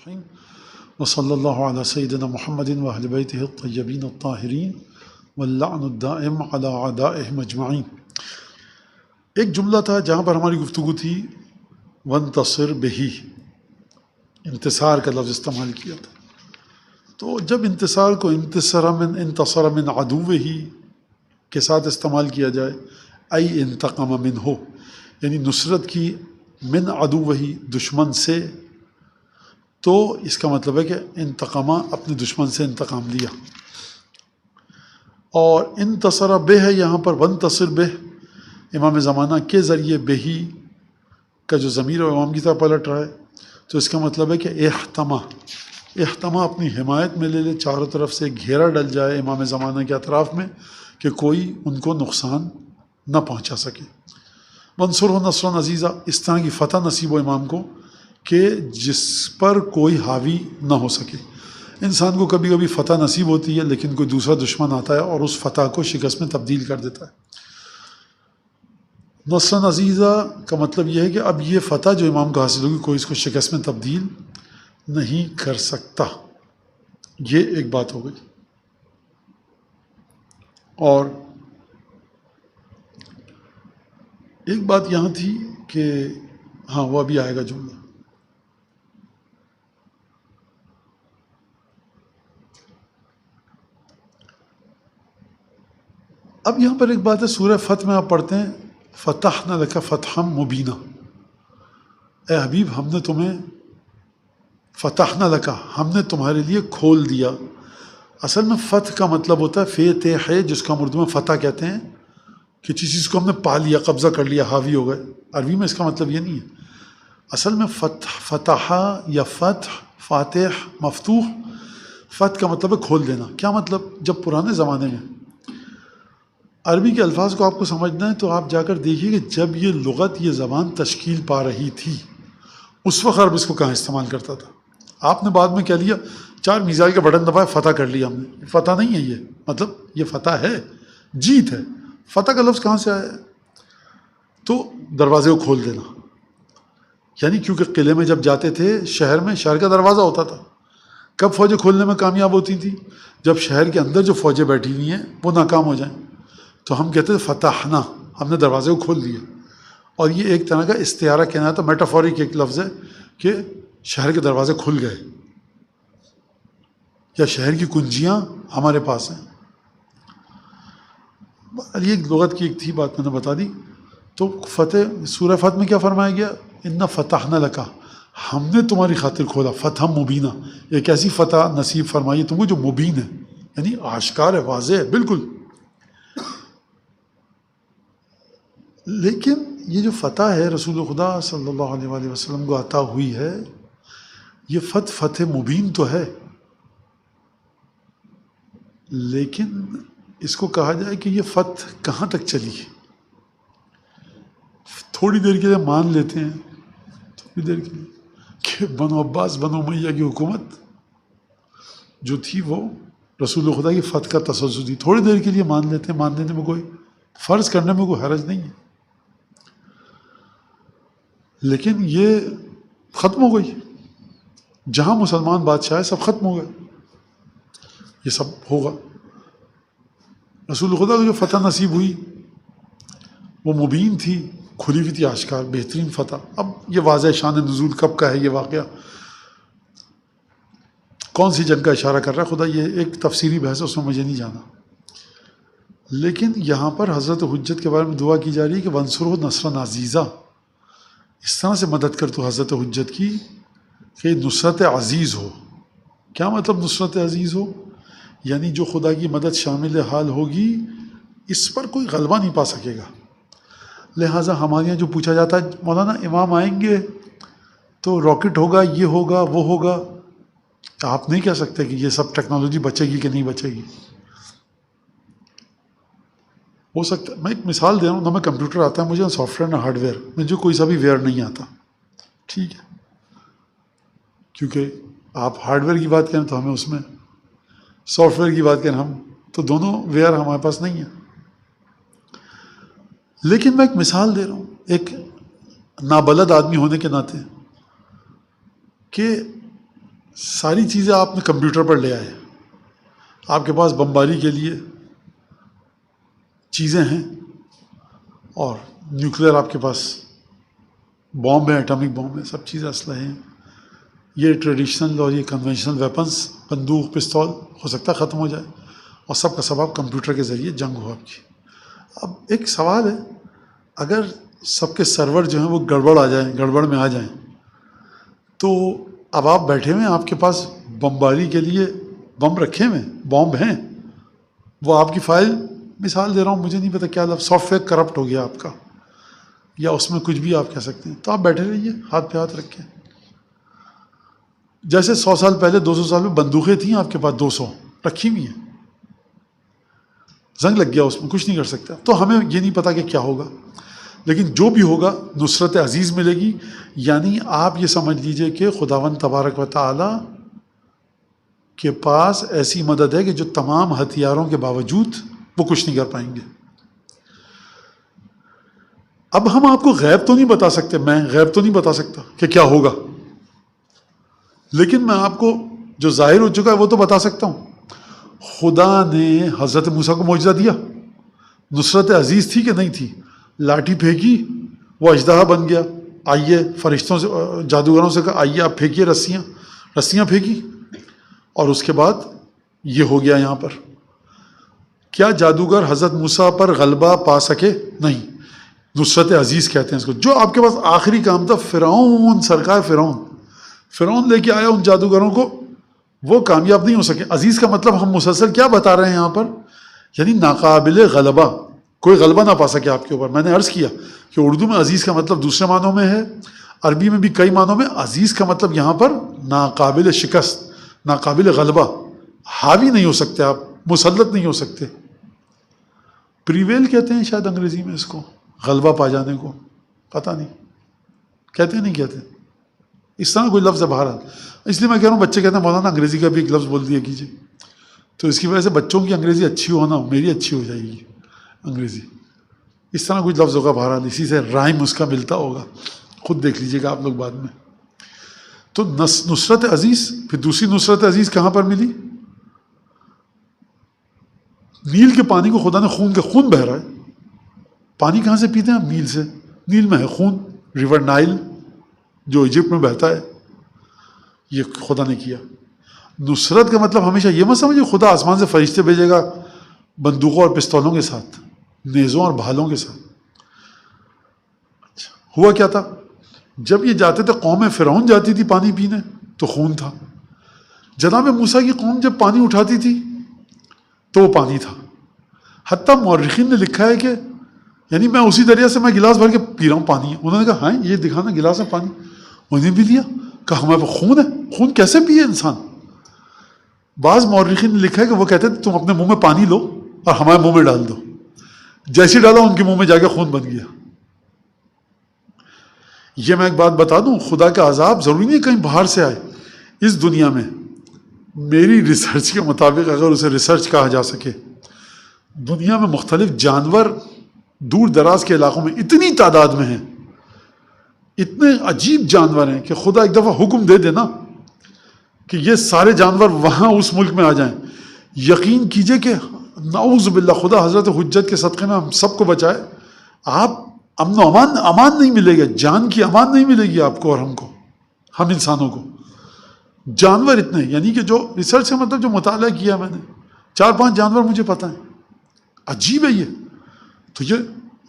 الرحیم وصلی اللہ علی سیدنا محمد واہل بیتہ الطیبین الطاہرین واللعن الدائم علی اعدائہم اجمعین۔ ایک جملہ تھا جہاں پر ہماری گفتگو تھی وانتصر بہی، انتصار کا لفظ استعمال کیا تھا۔ تو جب انتصار کو انتصر من عدوہ کے ساتھ استعمال کیا جائے، ای انتقم منہ، یعنی نصرت کی من عدوہ دشمن سے، تو اس کا مطلب ہے کہ انتقامہ اپنے دشمن سے انتقام لیا۔ اور انتصر بہ ہے یہاں پر وانتصر بہ، امام زمانہ کے ذریعے بہی کا جو ضمیر و امام کی طرف پلٹ رہا ہے، تو اس کا مطلب ہے کہ احتمہ اپنی حمایت میں لے لے، چاروں طرف سے گھیرا ڈل جائے امام زمانہ کے اطراف میں کہ کوئی ان کو نقصان نہ پہنچا سکے۔ منصور و نصر عزیزہ، اس طرح کی فتح نصیب و امام کو کہ جس پر کوئی حاوی نہ ہو سکے۔ انسان کو کبھی کبھی فتح نصیب ہوتی ہے لیکن کوئی دوسرا دشمن آتا ہے اور اس فتح کو شکست میں تبدیل کر دیتا ہے۔ نصر عزیزہ کا مطلب یہ ہے کہ اب یہ فتح جو امام کو حاصل ہوگی کوئی اس کو شکست میں تبدیل نہیں کر سکتا۔ یہ ایک بات ہو گئی۔ اور ایک بات یہاں تھی کہ ہاں وہ ابھی آئے گا جملہ۔ اب یہاں پر ایک بات ہے، سورہ فتح میں آپ پڑھتے ہیں فتحنا لک فتحا مبینا، اے حبیب ہم نے تمہیں فتحنا لک، ہم نے تمہارے لیے کھول دیا۔ اصل میں فتح کا مطلب ہوتا ہے فتح ہے، جس کو ہم اردو میں فتح کہتے ہیں کہ کسی چیز کو ہم نے پا لیا، قبضہ کر لیا، حاوی ہو گئے۔ عربی میں اس کا مطلب یہ نہیں ہے۔ اصل میں فتح یا فتح، فاتح، مفتوح، فتح کا مطلب ہے کھول دینا۔ کیا مطلب؟ جب پرانے زمانے میں عربی کے الفاظ کو آپ کو سمجھنا ہے تو آپ جا کر دیکھیے کہ جب یہ لغت، یہ زبان تشکیل پا رہی تھی، اس وقت عرب اس کو کہاں استعمال کرتا تھا۔ آپ نے بعد میں کہہ لیا 4 میزائل کا بٹن دبایا فتح کر لیا ہم نے، فتح نہیں ہے یہ، مطلب یہ فتح ہے، جیت ہے۔ فتح کا لفظ کہاں سے آیا ہے؟ تو دروازے کو کھول دینا، یعنی کیونکہ قلعے میں جب جاتے تھے شہر میں، شہر کا دروازہ ہوتا تھا، کب فوجیں کھولنے میں کامیاب ہوتی تھیں؟ جب شہر کے اندر جو فوجیں بیٹھی ہوئی ہیں وہ ناکام ہو جائیں، تو ہم کہتے تھے فتحنا، ہم نے دروازے کو کھول دیا۔ اور یہ ایک طرح کا استعارہ کہنا تھا، میٹافورک ایک لفظ ہے کہ شہر کے دروازے کھل گئے یا شہر کی کنجیاں ہمارے پاس ہیں۔ یہ ایک لغت کی ایک تھی بات، میں نے بتا دی۔ تو فتح، سورہ فتح میں کیا فرمایا گیا؟ انا فتحنا لک، ہم نے تمہاری خاطر کھولا فتح مبینہ، ایک ایسی فتح نصیب فرمائی تم کو جو مبین ہے، یعنی آشکار ہے، واضح ہے بالکل۔ لیکن یہ جو فتح ہے رسول خدا صلی اللہ علیہ وآلہ وسلم کو عطا ہوئی ہے، یہ فتح مبین تو ہے، لیکن اس کو کہا جائے کہ یہ فتح کہاں تک چلی؟ تھوڑی دیر کے لیے مان لیتے ہیں، تھوڑی دیر کے لیے، کہ بنو عباس، بنو امیہ کی حکومت جو تھی وہ رسول خدا کی فتح کا تسلسل تھی، تھوڑی دیر کے لیے مان لیتے ہیں، مان لینے میں کوئی، فرض کرنے میں کوئی حرج نہیں ہے، لیکن یہ ختم ہو گئی۔ جہاں مسلمان بادشاہ سب ختم ہو گئے، یہ سب ہوگا۔ رسول خدا کو جو فتح نصیب ہوئی وہ مبین تھی، کھلی ہوئی تھی، آشکار، بہترین فتح۔ اب یہ واضح شان نزول کب کا ہے یہ واقعہ، کون سی جنگ کا اشارہ کر رہا ہے خدا، یہ ایک تفسیری بحث ہے، اس میں مجھے نہیں جانا۔ لیکن یہاں پر حضرت حجت کے بارے میں دعا کی جا رہی ہے کہ وانصرہ نصرا عزیزا، اس طرح سے مدد کر تو حضرت حجت کی کہ نصرت عزیز ہو۔ کیا مطلب نصرت عزیز ہو؟ یعنی جو خدا کی مدد شامل حال ہوگی اس پر کوئی غلبہ نہیں پا سکے گا۔ لہٰذا ہمارے یہاں جو پوچھا جاتا ہے مولانا امام آئیں گے تو راکٹ ہوگا، یہ ہوگا، وہ ہوگا، آپ نہیں کہہ سکتے کہ یہ سب ٹیکنالوجی بچے گی کہ نہیں بچے گی۔ ہو سکتا ہے، میں ایک مثال دے رہا ہوں، نہ میں کمپیوٹر آتا ہے مجھے، نہ سافٹ ویئر، نہ ہارڈ ویئر، مجھے کوئی سا بھی ویئر نہیں آتا، ٹھیک ہے، کیونکہ آپ ہارڈ ویئر کی بات کریں تو ہمیں اس میں، سافٹ ویئر کی بات کریں ہم تو دونوں ویئر ہمارے پاس نہیں ہیں۔ لیکن میں ایک مثال دے رہا ہوں ایک نابلد آدمی ہونے کے ناطے کہ ساری چیزیں آپ نے کمپیوٹر پر لے آئے. آپ کے پاس بمباری کے لیے چیزیں ہیں اور نیوکلیر آپ کے پاس بام ہے، ایٹامک بام ہے، سب چیزیں اسلحے ہیں. یہ ٹریڈیشنل اور یہ کنونشنل ویپنس، بندوق، پستول ہو سکتا ہے ختم ہو جائے اور سب کا سب آپ کمپیوٹر کے ذریعے جنگ ہو آپ کی. اب ایک سوال ہے، اگر سب کے سرور جو ہیں وہ گڑبڑ میں آ جائیں تو اب آپ بیٹھے ہوئے ہیں، آپ کے پاس بمباری کے لیے بم رکھے ہوئے بامب ہیں، وہ آپ کی فائل، مثال دے رہا ہوں، مجھے نہیں پتا کیا لفظ، سافٹ ویئر کرپٹ ہو گیا آپ کا، یا اس میں کچھ بھی آپ کہہ سکتے ہیں، تو آپ بیٹھے رہیے ہاتھ پہ ہاتھ رکھیں. جیسے 100 سال پہلے 200 سال میں بندوقیں تھیں آپ کے پاس 200 رکھی ہوئی ہیں، زنگ لگ گیا اس میں، کچھ نہیں کر سکتا. تو ہمیں یہ نہیں پتا کہ کیا ہوگا، لیکن جو بھی ہوگا نصرت عزیز ملے گی. یعنی آپ یہ سمجھ لیجئے کہ خداوند تبارک و تعالی کے پاس ایسی مدد ہے کہ جو تمام ہتھیاروں کے باوجود وہ کچھ نہیں کر پائیں گے. اب ہم آپ کو غیب تو نہیں بتا سکتے، میں غیب تو نہیں بتا سکتا کہ کیا ہوگا، لیکن میں آپ کو جو ظاہر ہو چکا ہے وہ تو بتا سکتا ہوں. خدا نے حضرت موسیٰ کو معجزہ دیا، نصرت عزیز تھی کہ نہیں تھی؟ لاٹھی پھینکی، وہ اژدہا بن گیا. آئیے فرشتوں سے، جادوگروں سے کہا آئیے آپ پھینکیے رسیاں پھینکی، اور اس کے بعد یہ ہو گیا. یہاں پر کیا جادوگر حضرت موسیٰ پر غلبہ پا سکے؟ نہیں. نصرت عزیز کہتے ہیں اس کو. جو آپ کے پاس آخری کام تھا، فرعون، سرکار فرعون لے کے آیا ان جادوگروں کو، وہ کامیاب نہیں ہو سکے. عزیز کا مطلب ہم مسلسل کیا بتا رہے ہیں یہاں پر؟ یعنی ناقابل غلبہ، کوئی غلبہ نہ پا سکے آپ کے اوپر. میں نے عرض کیا کہ اردو میں عزیز کا مطلب دوسرے معنوں میں ہے، عربی میں بھی کئی معنوں میں. عزیز کا مطلب یہاں پر ناقابل شکست، ناقابل غلبہ، حاوی نہیں ہو سکتے آپ، مسلط نہیں ہو سکتے. پریویل کہتے ہیں شاید انگریزی میں اس کو، غلبہ پا جانے کو، پتہ نہیں کہتے نہیں کہتے، اس طرح کوئی لفظ ہے. بہرحال اس لیے میں کہہ رہا ہوں، بچے کہتے ہیں مولانا انگریزی کا بھی ایک لفظ بول دیا کیجیے، تو اس کی وجہ سے بچوں کی انگریزی اچھی ہو نہ، میری اچھی ہو جائے گی انگریزی. اس طرح کچھ لفظ ہوگا، بہرحال اسی سے رائم اس کا ملتا ہوگا، خود دیکھ لیجیے گا آپ لوگ بعد میں. تو نصرت عزیز، پھر دوسری نصرت عزیز کہاں پر ملی؟ نیل کے پانی کو خدا نے خون بہہ رہا ہے. پانی کہاں سے پیتے ہیں ہم؟ نیل سے. نیل میں ہے خون، ریور نائل جو ایجپٹ میں بہتا ہے، یہ خدا نے کیا. نصرت کا مطلب ہمیشہ یہ مت سمجھے خدا آسمان سے فرشتے بھیجے گا بندوقوں اور پستولوں کے ساتھ، نیزوں اور بھالوں کے ساتھ. اچھا ہوا کیا تھا؟ جب یہ جاتے تھے، قوم فرعون جاتی تھی پانی پینے تو خون تھا. جناب موسیٰ کی قوم جب پانی اٹھاتی تھی تو وہ پانی تھا. حتیٰ مورخین نے لکھا ہے کہ یعنی میں اسی دریا سے میں گلاس بھر کے پی رہا ہوں پانی. انہوں نے کہا ہاں یہ دکھانا گلاس میں پانی، انہیں بھی لیا، کہا ہمارے پاس خون ہے، خون کیسے پیے انسان؟ بعض مورخین نے لکھا ہے کہ وہ کہتے تھے تم اپنے منہ میں پانی لو اور ہمارے منہ میں ڈال دو. جیسے ڈالا ان کے منہ میں جا کے خون بن گیا. یہ میں ایک بات بتا دوں، خدا کا عذاب ضروری نہیں کہیں باہر سے آئے. اس دنیا میں میری ریسرچ کے مطابق، اگر اسے ریسرچ کہا جا سکے، دنیا میں مختلف جانور دور دراز کے علاقوں میں اتنی تعداد میں ہیں، اتنے عجیب جانور ہیں کہ خدا ایک دفعہ حکم دے دینا کہ یہ سارے جانور وہاں اس ملک میں آ جائیں. یقین کیجئے کہ نعوذ باللہ، خدا حضرت حجت کے صدقے میں ہم سب کو بچائے، آپ امن و امان نہیں ملے گا، جان کی امان نہیں ملے گی آپ کو اور ہم کو، ہم انسانوں کو. جانور اتنے، یعنی کہ جو ریسرچ سے مطلب جو مطالعہ کیا میں نے، 4-5 جانور مجھے پتہ ہیں. عجیب ہے یہ. تو یہ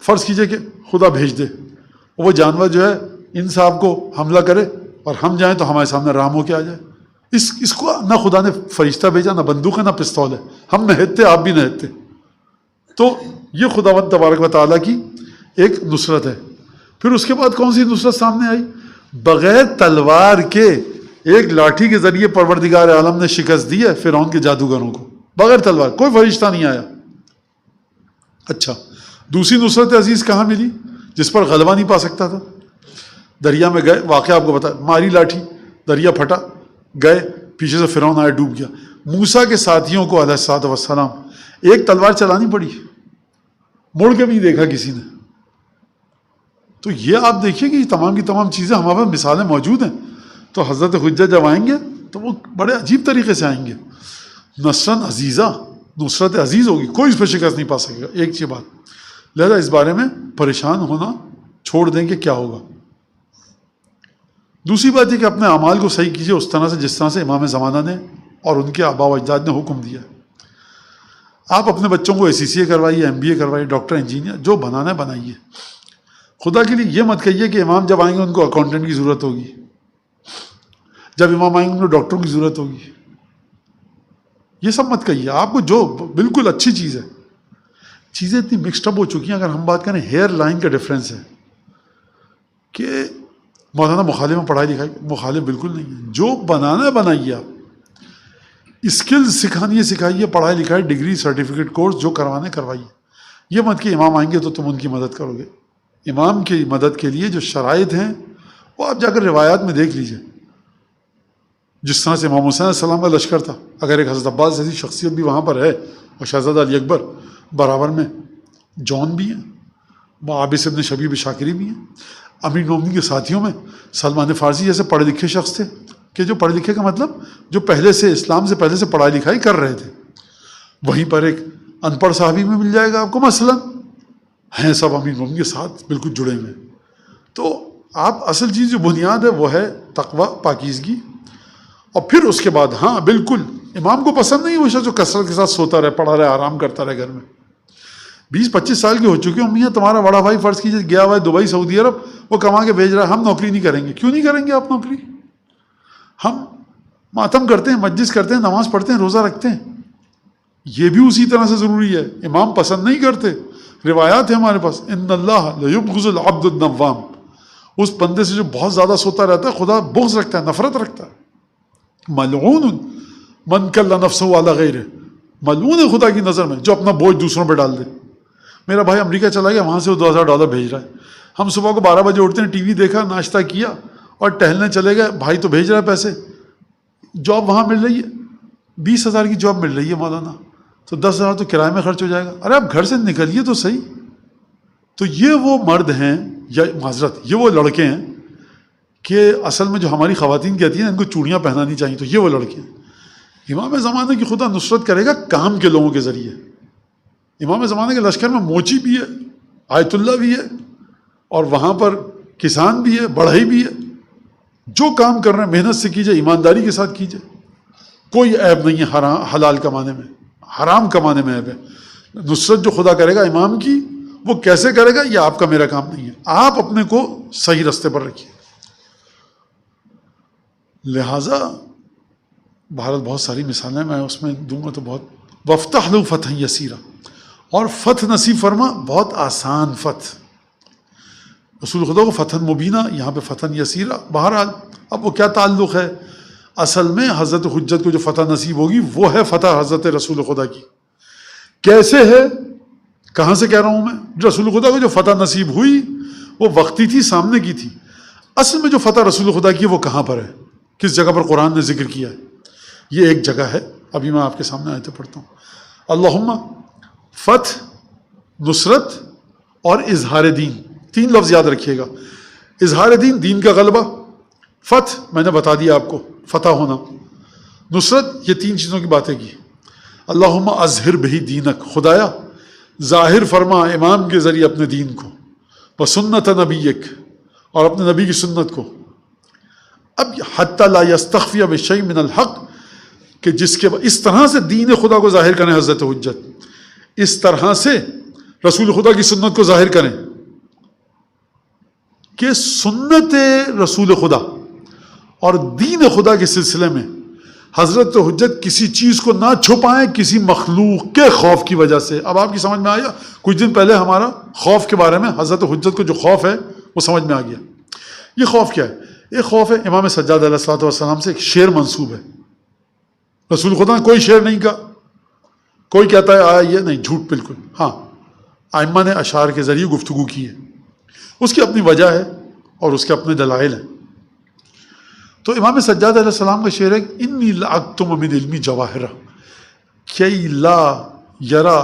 فرض کیجئے کہ خدا بھیج دے، وہ جانور جو ہے ان صاحب کو حملہ کرے اور ہم جائیں تو ہمارے سامنے رام ہو کے آ جائے. اس کو نہ خدا نے فرشتہ بھیجا، نہ بندوق ہے، نہ پستول ہے، ہم نہتے تھے، آپ بھی نہتے تھے. تو یہ خداوند تبارک و تعالیٰ کی ایک نصرت ہے. پھر اس کے بعد کون سی نصرت سامنے آئی؟ بغیر تلوار کے ایک لاٹھی کے ذریعے پروردگار عالم نے شکست دی ہے فرعون کے جادوگروں کو، بغیر تلوار، کوئی فرشتہ نہیں آیا. اچھا دوسری نصرت عزیز کہاں ملی جس پر غلبہ نہیں پا سکتا تھا؟ دریا میں گئے، واقعہ آپ کو بتا، ماری لاٹھی، دریا پھٹا، گئے، پیچھے سے فرعون آیا، ڈوب گیا. موسیٰ کے ساتھیوں کو علیہ الصلوۃ والسلام ایک تلوار چلانی پڑی، مڑ کے بھی دیکھا کسی نے. تو یہ آپ دیکھیے کہ تمام کی تمام چیزیں ہمارے پاس مثالیں موجود ہیں. تو حضرت حجت جب آئیں گے تو وہ بڑے عجیب طریقے سے آئیں گے. نصرن عزیزہ، نصرت عزیز ہوگی، کوئی اس پہ شکست نہیں پا سکے گا. ایک چیز بات، لہذا اس بارے میں پریشان ہونا چھوڑ دیں کہ کیا ہوگا. دوسری بات یہ کہ اپنے اعمال کو صحیح کیجیے اس طرح سے جس طرح سے امام زمانہ نے اور ان کے آباء و اجداد نے حکم دیا. آپ اپنے بچوں کو ACCA کروائیے، MBA کروائیے، ڈاکٹر انجینئر، جو بنانا ہے بنائیے. خدا کے لیے یہ مت کہیے کہ امام جب آئیں گے ان کو اکاؤنٹنٹ کی ضرورت ہوگی، جب امام آئیں گے ان کو ڈاکٹروں کی ضرورت ہوگی. یہ سب مت کہیے. آپ کو جو بالکل اچھی چیز ہے، چیزیں اتنی مکسڈ اپ ہو چکی ہیں. اگر ہم بات کریں ہیئر لائن کا ڈفرینس ہے کہ مولانا مخالف میں پڑھائی لکھائی، مخالف بالکل نہیں ہے. جو بنانا ہے بنائیے. آپ اسکل سکھانی ہے سکھائیے، پڑھائی لکھائی، ڈگری، سرٹیفکیٹ کورس جو کروانے کروائیے. یہ مت کہ امام آئیں گے تو تم ان کی مدد کرو گے. امام کی مدد کے لیے جو شرائط ہیں وہ آپ جا کر روایات میں دیکھ لیجئے. جس طرح سے امام حسین علیہ السلام کا لشکر تھا، اگر ایک حضرت عباس جیسی شخصیت بھی وہاں پر ہے اور شہزادہ علی اکبر برابر میں جون بھی ہیں، عابس ابن شبیب شاکری بھی ہیں. امیر المومنین کے ساتھیوں میں سلمان فارسی جیسے پڑھے لکھے شخص تھے، کہ جو پڑھے لکھے کا مطلب جو پہلے سے اسلام سے پہلے سے پڑھائی لکھائی کر رہے تھے. وہیں پر ایک ان پڑھ صحابی میں مل جائے گا آپ کو مثلا، ہیں سب امیر المومنین کے ساتھ بالکل جڑے ہوئے. تو آپ اصل چیز جو بنیاد ہے وہ ہے تقوی، پاکیزگی. اور پھر اس کے بعد ہاں بالکل امام کو پسند نہیں وہ شخص جو کثرت کے ساتھ سوتا رہے، پڑھا رہے، آرام کرتا رہے گھر میں. 20-25 سال کی ہو چکی امی ہے، تمہارا بڑا بھائی فرض کیجیے گیا ہوا ہے دبئی، سعودی عرب، وہ کما کے بھیج رہا ہے، ہم نوکری نہیں کریں گے. کیوں نہیں کریں گے آپ نوکری؟ ہم ماتم کرتے ہیں، مجلس کرتے ہیں، نماز پڑھتے ہیں، روزہ رکھتے ہیں. یہ بھی اسی طرح سے ضروری ہے. امام پسند نہیں کرتے، روایات ہے ہمارے پاس، ان اللہ لیبغض العبد النوام. اس بندے سے جو بہت زیادہ سوتا رہتا ہے خدا بغض رکھتا ہے، نفرت رکھتا ہے. ملعون من کل نفسہ علی غیرہ، ملعون ہے خدا کی نظر میں جو اپنا بوجھ دوسروں پہ ڈال دے. میرا بھائی امریکہ چلا گیا، وہاں سے وہ $2000 بھیج رہا ہے. ہم صبح کو 12 بجے اٹھتے ہیں، ٹی وی دیکھا، ناشتہ کیا اور ٹہلنے چلے گئے. بھائی تو بھیج رہا ہے پیسے، جاب وہاں مل رہی ہے، 20,000 کی جاب مل رہی ہے مولانا، تو 10,000 تو کرائے میں خرچ ہو جائے گا. ارے آپ گھر سے نکلیے تو صحیح. تو یہ وہ مرد ہیں، یا معذرت یہ وہ لڑکے ہیں کہ اصل میں جو ہماری خواتین کہتی ہیں ان کو چوڑیاں پہنانی چاہیے، تو یہ وہ لڑکے ہیں. امام زمانے کی خدا نصرت کرے گا کام کے لوگوں کے ذریعے. امام زمانے کے لشکر میں موچی بھی ہے، آیت اللہ بھی ہے، اور وہاں پر کسان بھی ہے، بڑھئی بھی ہے. جو کام کر رہے ہیں محنت سے کیجئے، ایمانداری کے ساتھ کیجئے. کوئی عیب نہیں ہے حلال کمانے میں، حرام کمانے میں عیب ہے. نصرت جو خدا کرے گا امام کی، وہ کیسے کرے گا یہ آپ کا میرا کام نہیں ہے. آپ اپنے کو صحیح رستے پر رکھیے. لہٰذا بھارت بہت ساری مثالیں میں اس میں دوں گا تو بہت. وفتح لو فتح یسیرا، اور فتح نصیب فرما، بہت آسان فتح. رسول خدا کو فتح مبینہ، یہاں پہ فتح یسیرا. بہرحال اب وہ کیا تعلق ہے؟ اصل میں حضرت حجت کو جو فتح نصیب ہوگی وہ ہے فتح حضرت رسول خدا کی. کیسے ہے؟ کہاں سے کہہ رہا ہوں میں؟ رسول خدا کو جو فتح نصیب ہوئی وہ وقتی تھی، سامنے کی تھی. اصل میں جو فتح رسول خدا کی ہے وہ کہاں پر ہے؟ کس جگہ پر قرآن نے ذکر کیا ہے؟ یہ ایک جگہ ہے، ابھی میں آپ کے سامنے آیتیں پڑھتا ہوں. اللہم فتح، نصرت اور اظہار دین. 3 لفظ یاد رکھیے گا. اظہار دین، دین کا غلبہ. فتح میں نے بتا دیا آپ کو، فتح ہونا. نصرت، یہ 3 چیزوں کی باتیں کی. اللہم اظہر بہی دینک، خدایا ظاہر فرما امام کے ذریعے اپنے دین کو. وسنت نبیک، اور اپنے نبی کی سنت کو. اب حتی لا یستخفی بشیء من الحق، کہ جس کے اس طرح سے دین خدا کو ظاہر کریں حضرت حجت، اس طرح سے رسول خدا کی سنت کو ظاہر کریں کہ سنت رسول خدا اور دین خدا کے سلسلے میں حضرت حجت کسی چیز کو نہ چھپائیں کسی مخلوق کے خوف کی وجہ سے. اب آپ کی سمجھ میں آیا؟ کچھ دن پہلے ہمارا خوف کے بارے میں حضرت حجت کو جو خوف ہے وہ سمجھ میں آ گیا. یہ خوف کیا ہے؟ یہ خوف ہے امام سجاد علیہ الصلوۃ والسلام سے ایک شعر منسوب ہے. رسول خدا نے کوئی شعر نہیں کہا. کوئی کہتا ہے آیا یہ نہیں، جھوٹ بالکل. ہاں ائمہ نے اشعار کے ذریعے گفتگو کی ہے، اس کی اپنی وجہ ہے اور اس کے اپنے دلائل ہیں. تو امام سجاد علیہ السلام کا شعر ہے انی لاکتم من علمی جواہرہ کی لا یرا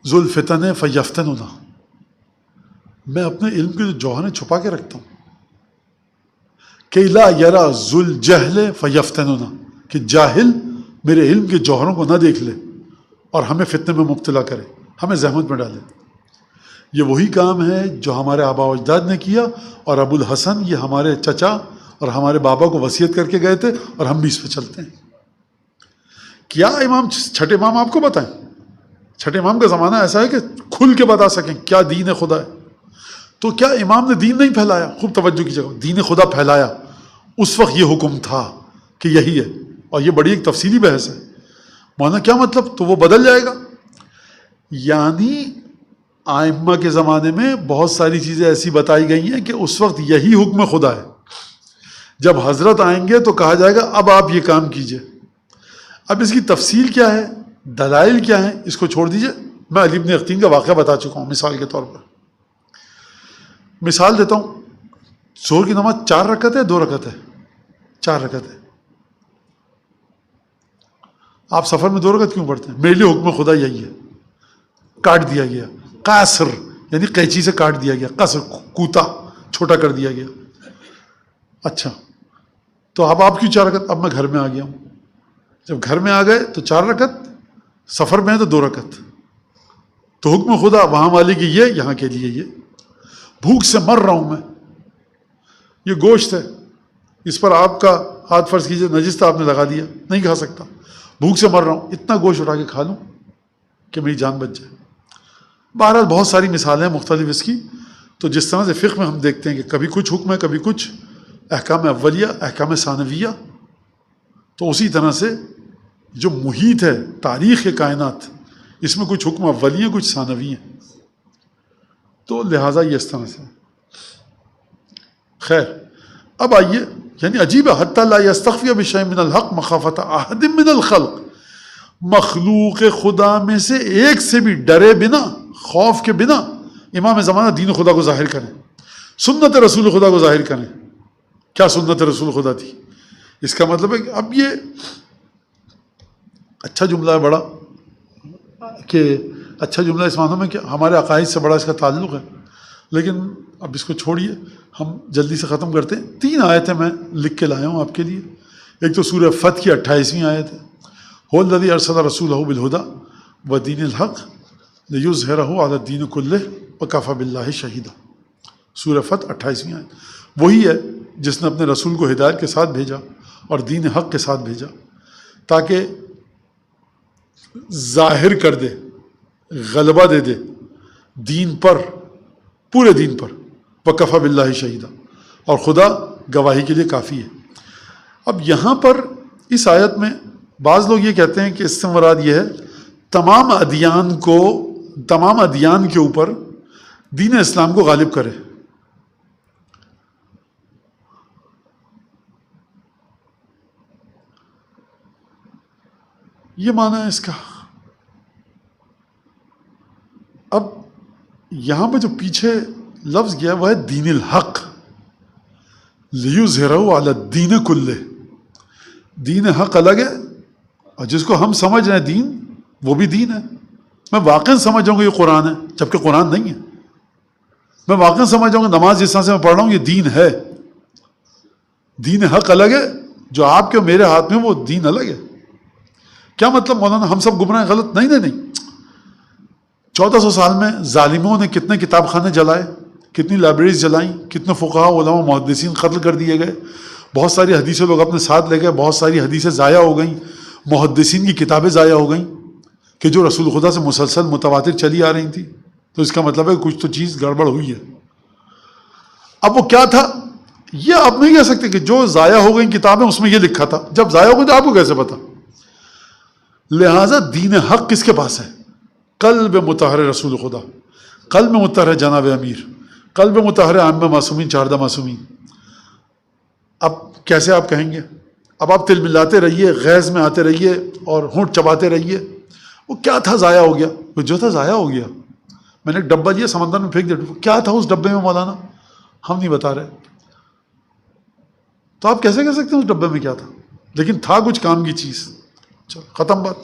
ذو الفتن فیفتننا. میں اپنے علم کے جو جوہریں چھپا کے رکھتا ہوں کہ لا یرا ذل جہل فیفتننا، کہ جاہل میرے علم کے جوہروں کو نہ دیکھ لے اور ہمیں فتنے میں مبتلا کرے، ہمیں زحمت میں ڈالے۔ یہ وہی کام ہے جو ہمارے آباء و اجداد نے کیا، اور ابو الحسن یہ ہمارے چچا اور ہمارے بابا کو وصیت کر کے گئے تھے، اور ہم بھی اس پہ چلتے ہیں۔ کیا امام چھٹے امام آپ کو بتائیں؟ چھٹے امام کا زمانہ ایسا ہے کہ کھل کے بتا سکیں کیا دین خدا ہے۔ تو کیا امام نے دین نہیں پھیلایا؟ خوب توجہ کی جگہ، دین خدا پھیلایا۔ اس وقت یہ حکم تھا کہ یہی ہے، اور یہ بڑی ایک تفصیلی بحث ہے۔ مولانا کیا مطلب؟ تو وہ بدل جائے گا؟ یعنی آئمہ کے زمانے میں بہت ساری چیزیں ایسی بتائی گئی ہیں کہ اس وقت یہی حکم خدا ہے، جب حضرت آئیں گے تو کہا جائے گا اب آپ یہ کام کیجئے۔ اب اس کی تفصیل کیا ہے، دلائل کیا ہیں، اس کو چھوڑ دیجئے۔ میں علی بن اختین کا واقعہ بتا چکا ہوں مثال کے طور پر۔ مثال دیتا ہوں، ظہر کی نماز 4 رکعت ہے 2 رکعت ہے؟ 4 رکعت ہے۔ آپ سفر میں 2 رکعت کیوں پڑھتے ہیں؟ میرے لیے حکم خدا یہی ہے، کاٹ دیا گیا، قاصر یعنی قینچی سے کاٹ دیا گیا، قصر کوتا چھوٹا کر دیا گیا۔ اچھا تو اب آپ کیوں 4 رکعت؟ اب میں گھر میں آ گیا ہوں، جب گھر میں آ گئے تو 4 رکعت، سفر میں ہے تو 2 رکعت۔ تو حکم خدا وہاں والے کی یہ، یہاں کے لیے یہ۔ بھوک سے مر رہا ہوں میں، یہ گوشت ہے، اس پر آپ کا ہاتھ فرض کیجئے نجس تھا، آپ نے لگا دیا، نہیں کھا سکتا، بھوک سے مر رہا ہوں، اتنا گوشت اٹھا کے کھا لوں کہ میری جان بچ جائے۔ بہرحال بہت ساری مثالیں ہیں مختلف اس کی۔ تو جس طرح سے فقہ میں ہم دیکھتے ہیں کہ کبھی کچھ حکم ہے، کبھی کچھ احکام اولیہ، احکام ثانویہ، تو اسی طرح سے جو محیط ہے تاریخ کائنات، اس میں کچھ حکم اولیہ کچھ ثانوی ہیں، تو لہٰذا یہ اس طرح سے۔ خیر اب آئیے، یعنی عجیب ہے، حتی لا یستخفی بشیء من الحق مخافۃ احد من الخلق، مخلوق خدا میں سے ایک سے بھی ڈرے بنا، خوف کے بنا امام زمانہ دین خدا کو ظاہر کریں، سنت رسول خدا کو ظاہر کریں۔ کیا سنت رسول خدا تھی؟ اس کا مطلب ہے کہ اب یہ اچھا جملہ ہے بڑا، کہ اچھا جملہ اس معنی میں کہ ہمارے عقائد سے بڑا اس کا تعلق ہے، لیکن اب اس کو چھوڑیے، ہم جلدی سے ختم کرتے ہیں۔ 3 آیتیں میں لکھ کے لایا ہوں آپ کے لیے۔ ایک تو سورہ فتح کی 28ویں آیت ہے، هو الذی ارسل رسولہ بالہدی ودین الحق لیظہرہ علی الدین کلہ وکفی باللہ شہیدا۔ سورہ فتح 28ویں آیت، وہی ہے جس نے اپنے رسول کو ہدایت کے ساتھ بھیجا اور دین حق کے ساتھ بھیجا تاکہ ظاہر کر دے، غلبہ دے دے دین پر، پورے دین پر، وکفی باللہ شہیدا، اور خدا گواہی کے لیے کافی ہے۔ اب یہاں پر اس آیت میں بعض لوگ یہ کہتے ہیں کہ اس سے مراد یہ ہے تمام ادیان کو، تمام ادیان کے اوپر دین اسلام کو غالب کرے۔ یہ معنی ہے اس کا۔ اب یہاں پہ جو پیچھے لفظ گیا وہ ہے دین الحق، لیظہرہ علی الدین کلہ۔ دین حق الگ ہے، اور جس کو ہم سمجھ رہے ہیں دین، وہ بھی دین ہے۔ میں واقعاً سمجھ جاؤں گا یہ قرآن ہے، جبکہ قرآن نہیں ہے۔ میں واقعاً سمجھ جاؤں گا نماز جس طرح سے میں پڑھ رہا ہوں یہ دین ہے۔ دین حق الگ ہے، جو آپ کے میرے ہاتھ میں وہ دین الگ ہے۔ کیا مطلب مولانا ہم سب گمراہ غلط؟ نہیں نہیں نہیں۔ 1400 سال میں ظالموں نے کتنے کتاب خانے جلائے، کتنی لائبریریز جلائیں، کتنے فقہاء علماء محدثین قتل کر دیے گئے، بہت ساری حدیثیں لوگ اپنے ساتھ لے گئے، بہت ساری حدیثیں ضائع ہو گئیں، محدثین کی کتابیں ضائع ہو گئیں کہ جو رسول خدا سے مسلسل متواتر چلی آ رہی تھیں۔ تو اس کا مطلب ہے کچھ تو چیز گڑبڑ ہوئی ہے۔ اب وہ کیا تھا یہ آپ نہیں کہہ سکتے کہ جو ضائع ہو گئی کتابیں اس میں یہ لکھا تھا، جب ضائع ہو گئی تو آپ کو کیسے پتا؟ لہٰذا دین حق کس کے پاس ہے؟ قلب مطہر رسول خدا، قلب مطہر جناب امیر، قلب مطہر عامہ معصومین، 14 معصومین۔ اب کیسے آپ کہیں گے؟ اب آپ تل ملاتے رہیے، غیظ میں آتے رہیے اور ہونٹ چباتے رہیے۔ وہ کیا تھا ضائع ہو گیا؟ وہ جو تھا ضائع ہو گیا، میں نے ایک ڈبہ لیا سمندر میں پھینک دیا، کیا تھا اس ڈبے میں مولانا؟ ہم نہیں بتا رہے۔ تو آپ کیسے کہہ سکتے ہیں اس ڈبے میں کیا تھا؟ لیکن تھا کچھ کام کی چیز۔ چلو ختم بات۔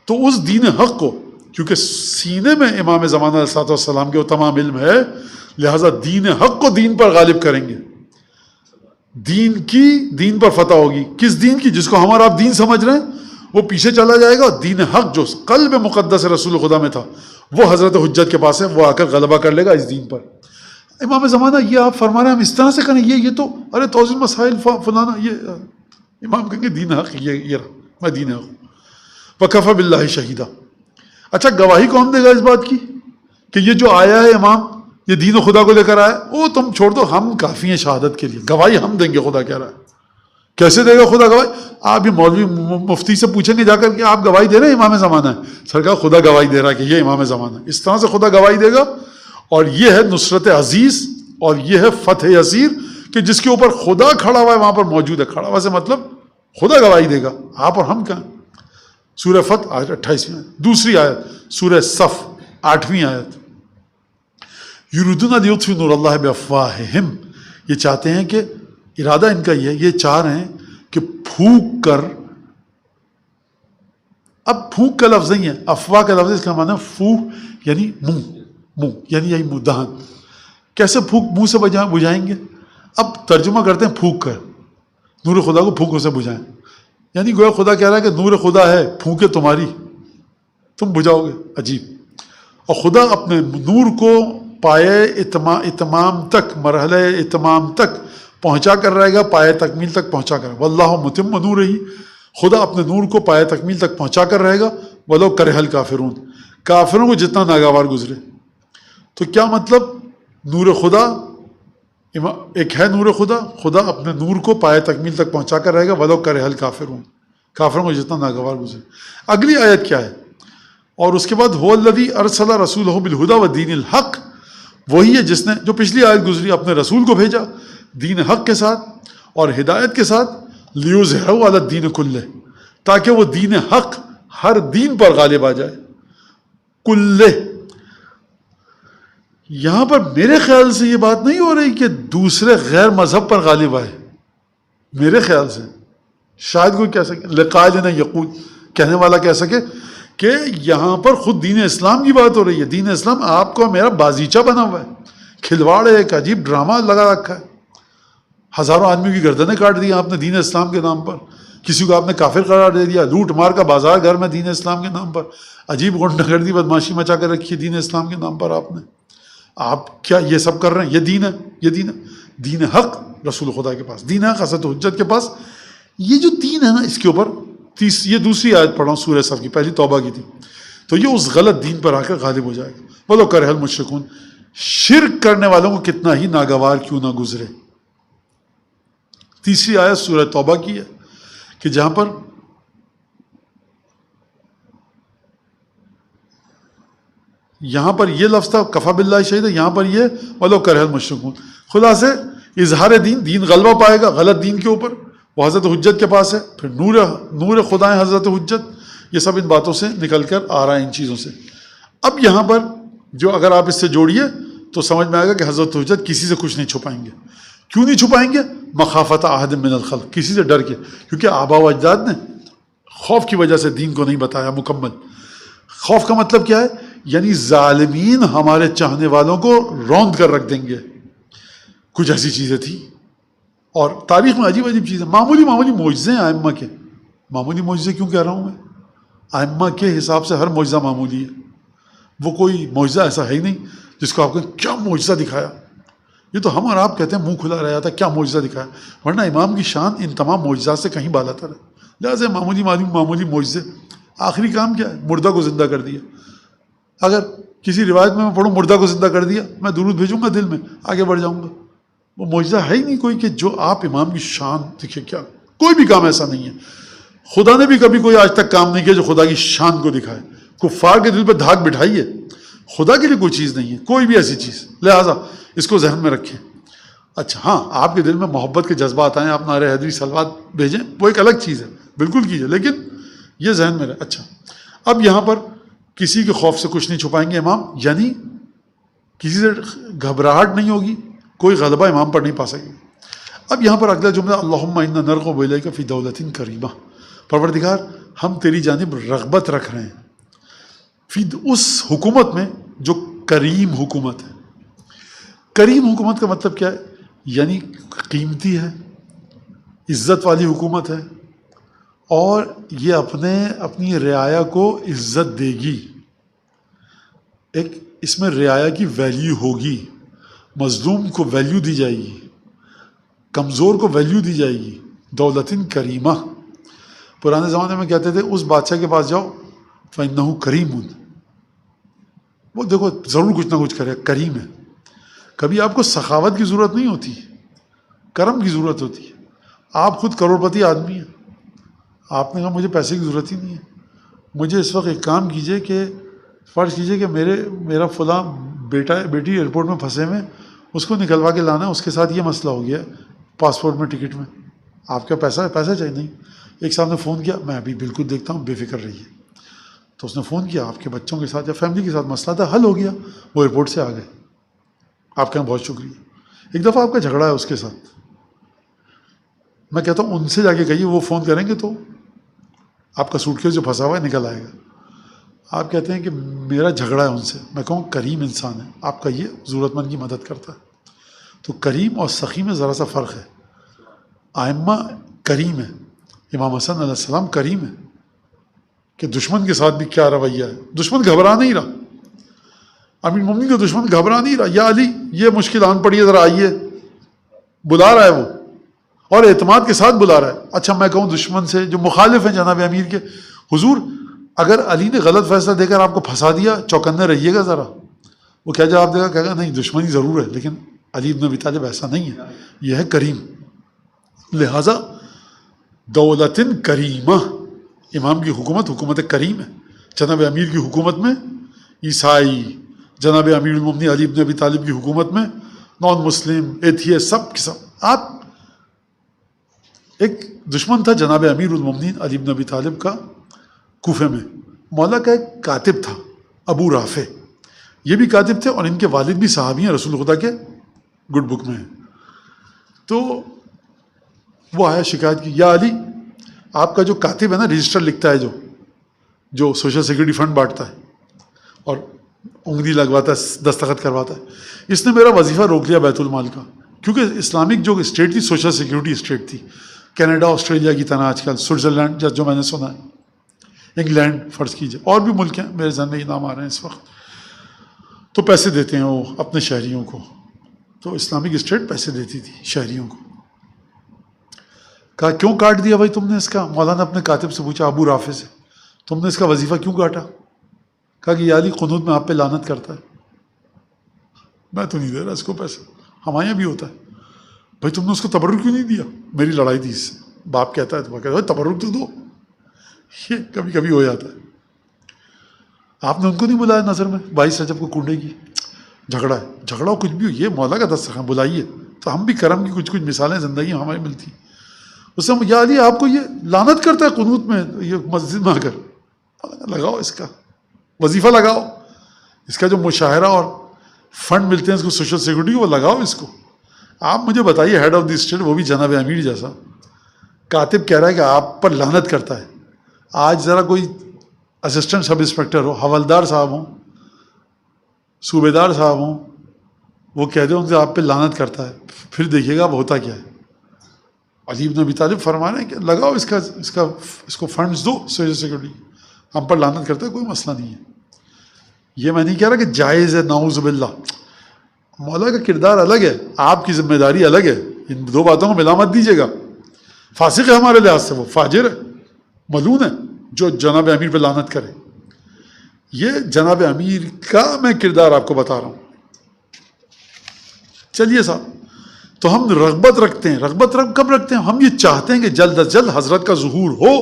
تو اس دین حق کو، کیونکہ سینے میں امام زمانہ علیہ السلام کے وہ تمام علم ہے، لہٰذا دین حق کو دین پر غالب کریں گے۔ دین پر فتح ہوگی. کس دین کی؟ جس کو ہم اور آپ دین سمجھ رہے ہیں وہ پیچھے چلا جائے گا. دین حق جو قلب مقدس رسول خدا میں تھا وہ حضرت حجت کے پاس ہے, وہ آ کر غلبہ کر لے گا اس دین پر. امام زمانہ یہ آپ فرما رہے ہیں ہم اس طرح سے کریں, یہ تو ارے توضیح مسائل فلانا, یہ امام کہیں گے دین حق یہ رہا, میں دین حق. وکفی باللہ شہیدہ. اچھا گواہی کون دے گا اس بات کی کہ یہ جو آیا ہے امام یہ دین و خدا کو لے کر آیا؟ وہ تم چھوڑ دو, ہم کافی ہیں شہادت کے لیے, گواہی ہم دیں گے خدا کہہ رہا ہے. کیسے دے گا خدا گواہی؟ آپ یہ مولوی مفتی سے پوچھیں گے جا کر کہ آپ گواہی دے رہے ہیں امام زمانہ ہے؟ سرکار خدا گواہی دے رہا ہے کہ یہ امام زمانہ ہے. اس طرح سے خدا گواہی دے گا. اور یہ ہے نصرت عزیز اور یہ ہے فتح یسیر کہ جس کے اوپر خدا کھڑا ہوا ہے وہاں پر موجود ہے. کھڑا ہوا سے مطلب خدا گواہی دے گا, آپ اور ہم کہاں. سورہ فتح آیت 28 میں. دوسری آیت سورہ صف 8ویں آیت, یریدون لیطفئوا نور اللہ بافواہہم. یہ چاہتے ہیں کہ ارادہ ان کا یہ چاہ رہے ہیں کہ پھونک کر, اب پھونک کا لفظ نہیں ہے, افواہ کا لفظ, اس کا معنی پھونک یعنی منہ یعنی یہی منہ دہن. کیسے پھونک منہ سے بجھائیں گے؟ اب ترجمہ کرتے ہیں پھونک کر, نور خدا کو پھونکوں سے بجھائیں. یعنی گویا خدا کہہ رہا ہے کہ نور خدا ہے, پھونکے تمہاری, تم بجھاؤ گے. عجیب. اور خدا اپنے نور کو پائے اتمام تک, مرحلہ اتمام تک پہنچا کر رہے گا, پائے تکمیل تک پہنچا کر. واللہ متم نورہ, خدا اپنے نور کو پائے تکمیل تک پہنچا کر رہے گا. ولو کرہ الکافرون, کافروں کو جتنا ناگوار گزرے. تو کیا مطلب؟ نور خدا ایک ہے, نور خدا, خدا اپنے نور کو پائے تکمیل تک پہنچا کر رہے گا. ولو کرہ الکافرون, کافروں کو جتنا ناگوار گزرے. اگلی آیت کیا ہے؟ اور اس کے بعد هو الذی ارسل رسولہ بالہدی ودین الحق, وہی ہے جس نے, جو پچھلی آیت گزری, اپنے رسول کو بھیجا دین حق کے ساتھ اور ہدایت کے ساتھ. لیظہرہ علی الدین کلہ, تاکہ وہ دین حق ہر دین پر غالب آ جائے. کلہ, یہاں پر میرے خیال سے یہ بات نہیں ہو رہی کہ دوسرے غیر مذہب پر غالب آئے. میرے خیال سے شاید کوئی کہہ سکے, لقائل یقول, کہنے والا کہہ سکے کہ یہاں پر خود دین اسلام کی بات ہو رہی ہے. دین اسلام آپ کو میرا بازیچہ بنا ہوا ہے, کھلواڑ ہے, ایک عجیب ڈرامہ لگا رکھا ہے. ہزاروں آدمیوں کی گردنیں کاٹ دی آپ نے دین اسلام کے نام پر, کسی کو آپ نے کافر قرار دے دیا, لوٹ مار کا بازار گھر میں دین اسلام کے نام پر, عجیب غنڈہ گردی بدماشی مچا کر رکھی ہے دین اسلام کے نام پر آپ نے. آپ کیا یہ سب کر رہے ہیں؟ یہ دین ہے, یہ دین ہے. دین حق رسول خدا کے پاس, دین حق حضرت حجت کے پاس. یہ جو دین ہے نا, اس کے اوپر یہ دوسری آیت پڑھا ہوں سورہ صف کی, پہلی توبہ کی تھی. تو یہ اس غلط دین پر آ کر غالب ہو جائے گا. ولو کرہ المشرکون, شرک کرنے والوں کو کتنا ہی ناگوار کیوں نہ گزرے. تیسری آیت سورہ توبہ کی ہے کہ جہاں پر یہاں پر یہ لفظ تھا کفا باللہ شہید, یہاں پر یہ ولو کرہ المشرکون. خدا سے اظہار دین غلبہ پائے گا غلط دین کے اوپر, وہ حضرت حجت کے پاس ہے. پھر نور خدا ہے حضرت حجت. یہ سب ان باتوں سے نکل کر آ رہا ہے, ان چیزوں سے. اب یہاں پر جو اگر آپ اس سے جوڑیے تو سمجھ میں آئے گا کہ حضرت حجت کسی سے کچھ نہیں چھپائیں گے. کیوں نہیں چھپائیں گے؟ مخافت عہد من الخلق, کسی سے ڈر کے, کیونکہ آبا و اجداد نے خوف کی وجہ سے دین کو نہیں بتایا مکمل. خوف کا مطلب کیا ہے؟ یعنی ظالمین ہمارے چاہنے والوں کو روند کر رکھ دیں گے. کچھ ایسی چیزیں تھیں. اور تاریخ میں عجیب عجیب چیزیں, معمولی معجزے ہیں ائمہ کے. معمولی معجزے کیوں کہہ رہا ہوں میں؟ ائمہ کے حساب سے ہر معجزہ معمولی ہے. وہ کوئی معجزہ ایسا ہے ہی نہیں جس کو آپ کہیں کیا معجزہ دکھایا. یہ تو ہم اور آپ کہتے ہیں منہ کھلا رہا تھا کیا معجزہ دکھایا, ورنہ امام کی شان ان تمام معجزات سے کہیں بالا تر ہے. لہٰذا معمولی معجزے. آخری کام کیا ہے؟ مردہ کو زندہ کر دیا. اگر کسی روایت میں پڑھوں مردہ کو زندہ کر دیا, میں درود بھیجوں گا دل میں, آگے بڑھ جاؤں گا. وہ معجزہ ہے ہی نہیں کوئی کہ جو آپ امام کی شان دکھے. کیا کوئی بھی کام ایسا نہیں ہے. خدا نے بھی کبھی کوئی آج تک کام نہیں کیا جو خدا کی شان کو دکھائے. کفار کے دل پہ دھاک بٹھائیے, خدا کے لیے کوئی چیز نہیں ہے, کوئی بھی ایسی چیز. لہٰذا اس کو ذہن میں رکھیں. اچھا ہاں, آپ کے دل میں محبت کے جذبات آئیں, آپ نعرہ حیدری صلوات بھیجیں, وہ ایک الگ چیز ہے, بالکل کیجیے, لیکن یہ ذہن میں رہے. اچھا اب یہاں پر کسی کے خوف سے کچھ نہیں چھپائیں گے امام, یعنی کسی سے گھبراہٹ نہیں ہوگی, کوئی غلبہ امام پر نہیں پا سکے گی. اب یہاں پر اگلا جملہ اللہم انا نرغب الیک فی دولۃ کریمہ, پروردگار ہم تیری جانب رغبت رکھ رہے ہیں فی اس حکومت میں جو کریم حکومت ہے. کریم حکومت کا مطلب کیا ہے؟ یعنی قیمتی ہے, عزت والی حکومت ہے، اور یہ اپنی رعایا کو عزت دے گی. ایک اس میں رعایا کی ویلیو ہوگی، مظلوم کو ویلیو دی جائے گی، کمزور کو ویلیو دی جائے گی. دولتن کریمہ، پرانے زمانے میں کہتے تھے اس بادشاہ کے پاس جاؤ فإنہ کریم، وہ دیکھو ضرور کچھ نہ کچھ کرے، کریم ہے. کبھی آپ کو سخاوت کی ضرورت نہیں ہوتی، کرم کی ضرورت ہوتی ہے. آپ خود کروڑپتی آدمی ہیں، آپ نے کہا مجھے پیسے کی ضرورت ہی نہیں ہے، مجھے اس وقت ایک کام کیجئے کہ فرض کیجئے کہ میرا فلاں بیٹی ایئرپورٹ میں پھنسے ہوئے، اس کو نکلوا کے لانا ہے، اس کے ساتھ یہ مسئلہ ہو گیا پاسپورٹ میں، ٹکٹ میں. آپ کا پیسہ چاہیے؟ نہیں. ایک صاحب نے فون کیا، میں ابھی بالکل دیکھتا ہوں، بے فکر رہیے. تو اس نے فون کیا، آپ کے بچوں کے ساتھ یا فیملی کے ساتھ مسئلہ تھا، حل ہو گیا، وہ ایئرپورٹ سے آ گئے. آپ کا بہت شکریہ. ایک دفعہ آپ کا جھگڑا ہے اس کے ساتھ، میں کہتا ہوں ان سے جا کے کہیے، وہ فون کریں گے تو آپ کا سوٹ کیس جو پھنسا ہوا ہے نکل آئے گا. آپ کہتے ہیں کہ میرا جھگڑا ہے ان سے، میں کہوں کریم انسان ہے، آپ کا یہ ضرورت مند کی مدد کرتا ہے. تو کریم اور سخی میں ذرا سا فرق ہے. آئمہ کریم ہے، امام حسن علیہ السلام کریم ہے کہ دشمن کے ساتھ بھی کیا رویہ ہے، دشمن گھبرا نہیں رہا. امیر المومنین کا دشمن گھبرا نہیں رہا، یا علی یہ مشکل آن پڑی ہے، ذرا آئیے، بلا رہا ہے وہ، اور اعتماد کے ساتھ بلا رہا ہے. اچھا میں کہوں دشمن سے جو مخالف ہیں جناب امیر کے، حضور اگر علی نے غلط فیصلہ دے کر آپ کو پھنسا دیا، چوکنے رہیے گا ذرا. وہ کیا جواب دے گا؟ کہے گا نہیں دشمنی ضرور ہے، لیکن علی بن ابی طالب ایسا نہیں ہے، یہ ہے کریم. لہٰذا دولتن کریمہ، امام کی حکومت کریم ہے. جناب امیر کی حکومت میں عیسائی، جناب امیر المومنین علی بن ابی طالب کی حکومت میں نان مسلم، ایتھیسٹ، سب کے سب. آپ ایک دشمن تھا جناب امیر المومنین علی بن ابی طالب کا کوفے میں، مولا کا ایک کاتب تھا ابو رافع، یہ بھی کاتب تھے اور ان کے والد بھی صحابی ہیں، رسول خدا کے گڈ بک میں ہیں. تو وہ آیا شکایت کی، یا علی آپ کا جو کاتب ہے نا، رجسٹر لکھتا ہے جو سوشل سیکورٹی فنڈ بانٹتا ہے اور انگلی لگواتا ہے، دستخط کرواتا ہے، اس نے میرا وظیفہ روک لیا بیت المال کا. کیونکہ اسلامک جو اسٹیٹ تھی سوشل سیکورٹی اسٹیٹ تھی، کینیڈا آسٹریلیا کی طرح آج کل، سوئٹزرلینڈ جو میں نے سنا ہے، انگلینڈ فرض کیجئے، اور بھی ملک ہیں میرے ذہن میں یہ نام آ رہے ہیں اس وقت. تو پیسے دیتے ہیں وہ اپنے شہریوں کو، تو اسلامک اسٹیٹ پیسے دیتی تھی شہریوں کو. کہا کیوں کاٹ دیا بھائی تم نے اس کا؟ مولانا اپنے کاتب سے پوچھا، ابو رافع سے، تم نے اس کا وظیفہ کیوں کاٹا؟ کہا کہ یہ علی قنوت میں آپ پہ لعنت کرتا ہے. میں تو نہیں دے رہا اس کو پیسے، ہمارے یہاں بھی ہوتا ہے. بھائی تم نے اس کو تبرک کیوں نہیں دیا؟ میری لڑائی تھی اس سے. باپ کہتا ہے تو کہتا ہے تبرک تو دو. یہ کبھی کبھی ہو جاتا ہے. آپ نے ان کو نہیں بلایا نظر میں 22 رجب کو کنڈے کی جھگڑا ہے، جھگڑا ہو کچھ بھی ہو، یہ مولا کا دسترخوان بلائیے. تو ہم بھی کرم کی کچھ مثالیں زندگی ہماری ملتی. اس سے یا علی آپ کو یہ لعنت کرتا ہے قنوت میں، یہ مسجد میں آ کر. لگاؤ اس کا وظیفہ، لگاؤ اس کا جو مشاہرہ اور فنڈ ملتے ہیں اس کو سوشل سیکورٹی، وہ لگاؤ اس کو. آپ مجھے بتائیے ہیڈ آف دی اسٹیٹ، وہ بھی جناب امیر جیسا، کاتب کہہ رہا ہے کہ آپ پر لعنت کرتا ہے. آج ذرا کوئی اسسٹنٹ سب انسپیکٹر ہو، حوالدار صاحب ہوں، صوبے دار صاحب ہوں، وہ کہہ دیں ان سے آپ پہ لعنت کرتا ہے، پھر دیکھیے گا اب ہوتا کیا ہے. علی بن ابی طالب فرما رہے ہیں کہ لگاؤ اس کو فنڈز دو سوشل سیکورٹی، ہم پر لعنت کرتا ہے کوئی مسئلہ نہیں ہے. یہ میں نہیں کہہ رہا کہ جائز ہے، نعوذ باللہ. مولا کا کردار الگ ہے، آپ کی ذمہ داری الگ ہے، ان دو باتوں کو ملا مت دیجیے گا. فاسق ہے ہمارے لحاظ سے، وہ فاجر ہے، ملعون ہے جو جناب امیر پہ لعنت کرے. یہ جناب امیر کا میں کردار آپ کو بتا رہا ہوں. چلیے صاحب، تو ہم رغبت رکھتے ہیں. رغبت کب رکھتے ہیں؟ ہم یہ چاہتے ہیں کہ جلد از جلد حضرت کا ظہور ہو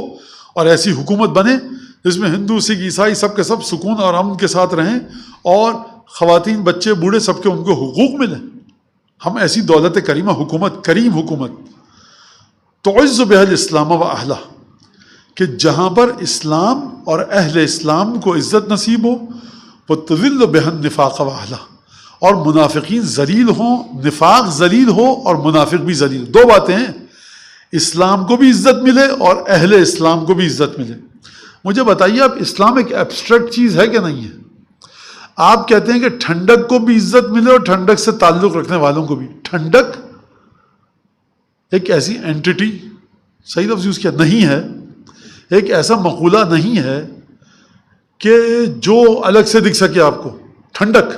اور ایسی حکومت بنے جس میں ہندو سکھ عیسائی سب کے سب سکون اور امن کے ساتھ رہیں، اور خواتین بچے بوڑھے سب کے ان کو حقوق ملیں. ہم ایسی دولت کریمہ حکومت، کریم حکومت، تعز بها الاسلام و اہلہ، کہ جہاں پر اسلام اور اہل اسلام کو عزت نصیب ہو، وہ تذل بها النفاق و اہلہ، اور منافقین ذلیل ہوں، نفاق ذلیل ہو اور منافق بھی ذلیل. دو باتیں ہیں، اسلام کو بھی عزت ملے اور اہل اسلام کو بھی عزت ملے. مجھے بتائیے آپ، اسلام ایک ایبسٹریکٹ چیز ہے کہ نہیں ہے؟ آپ کہتے ہیں کہ ٹھنڈک کو بھی عزت ملے اور ٹھنڈک سے تعلق رکھنے والوں کو بھی. ٹھنڈک ایک ایسی اینٹی صحیح لفظ یوز کیا نہیں ہے، ایک ایسا مقولہ نہیں ہے کہ جو الگ سے دکھ سکے آپ کو. ٹھنڈک،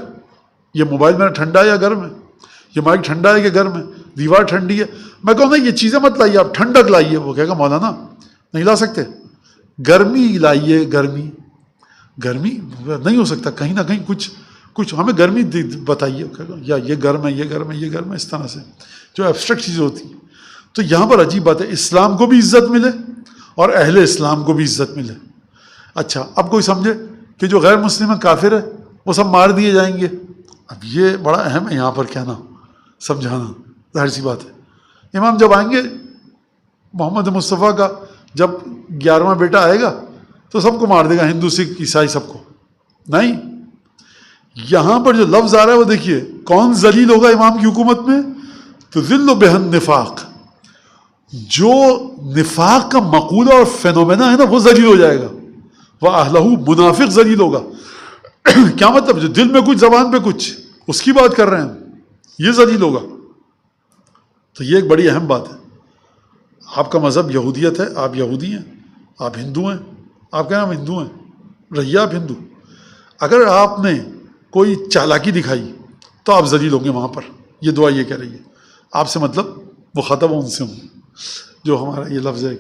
یہ موبائل میرا ٹھنڈا ہے یا گرم ہے، یہ مائک ٹھنڈا ہے کہ گرم ہے، دیوار ٹھنڈی ہے، میں کہوں نا یہ چیزیں مت لائیے آپ، ٹھنڈک لائیے، وہ کہے گا مولانا نہیں لا سکتے. گرمی لائیے، گرمی نہیں ہو سکتا، کہیں نہ کہیں کچھ ہمیں گرمی بتائیے، یا یہ گرم ہے، یہ گرم ہے، یہ گرم ہے، اس طرح سے جو ایبسٹریکٹ چیزیں ہوتی ہیں. تو یہاں پر عجیب بات ہے، اسلام کو بھی عزت ملے اور اہل اسلام کو بھی عزت ملے. اچھا اب کوئی سمجھے کہ جو غیر مسلم ہے، کافر ہے، وہ سب مار دیے جائیں گے. اب یہ بڑا اہم ہے یہاں پر کہنا، سمجھانا، ظاہر سی بات ہے. امام جب آئیں گے محمد مصطفیٰ کا، جب 11واں بیٹا آئے گا تو سب کو مار دے گا، ہندو سکھ عیسائی سب کو. نہیں، یہاں پر جو لفظ آ رہا ہے وہ دیکھیے، کون ذلیل ہوگا امام کی حکومت میں؟ تو ذل بہن نفاق، جو نفاق کا مقولہ اور فینومینا ہے نا وہ ذلیل ہو جائے گا. وہ اہلہ منافق ذلیل ہوگا. کیا مطلب؟ جو دل میں کچھ زبان پہ کچھ، اس کی بات کر رہے ہیں، یہ ذلیل ہوگا. تو یہ ایک بڑی اہم بات ہے. آپ کا مذہب یہودیت ہے، آپ یہودی ہیں، آپ ہندو ہیں، آپ کہنا ہم ہندو ہیں، رہیے آپ ہندو. اگر آپ نے کوئی چالاکی دکھائی تو آپ ذلیل ہوں گے وہاں پر. یہ دعا یہ کہہ رہی ہے. آپ سے مطلب مخاطب ان سے ہوں، جو ہمارا یہ لفظ ہے.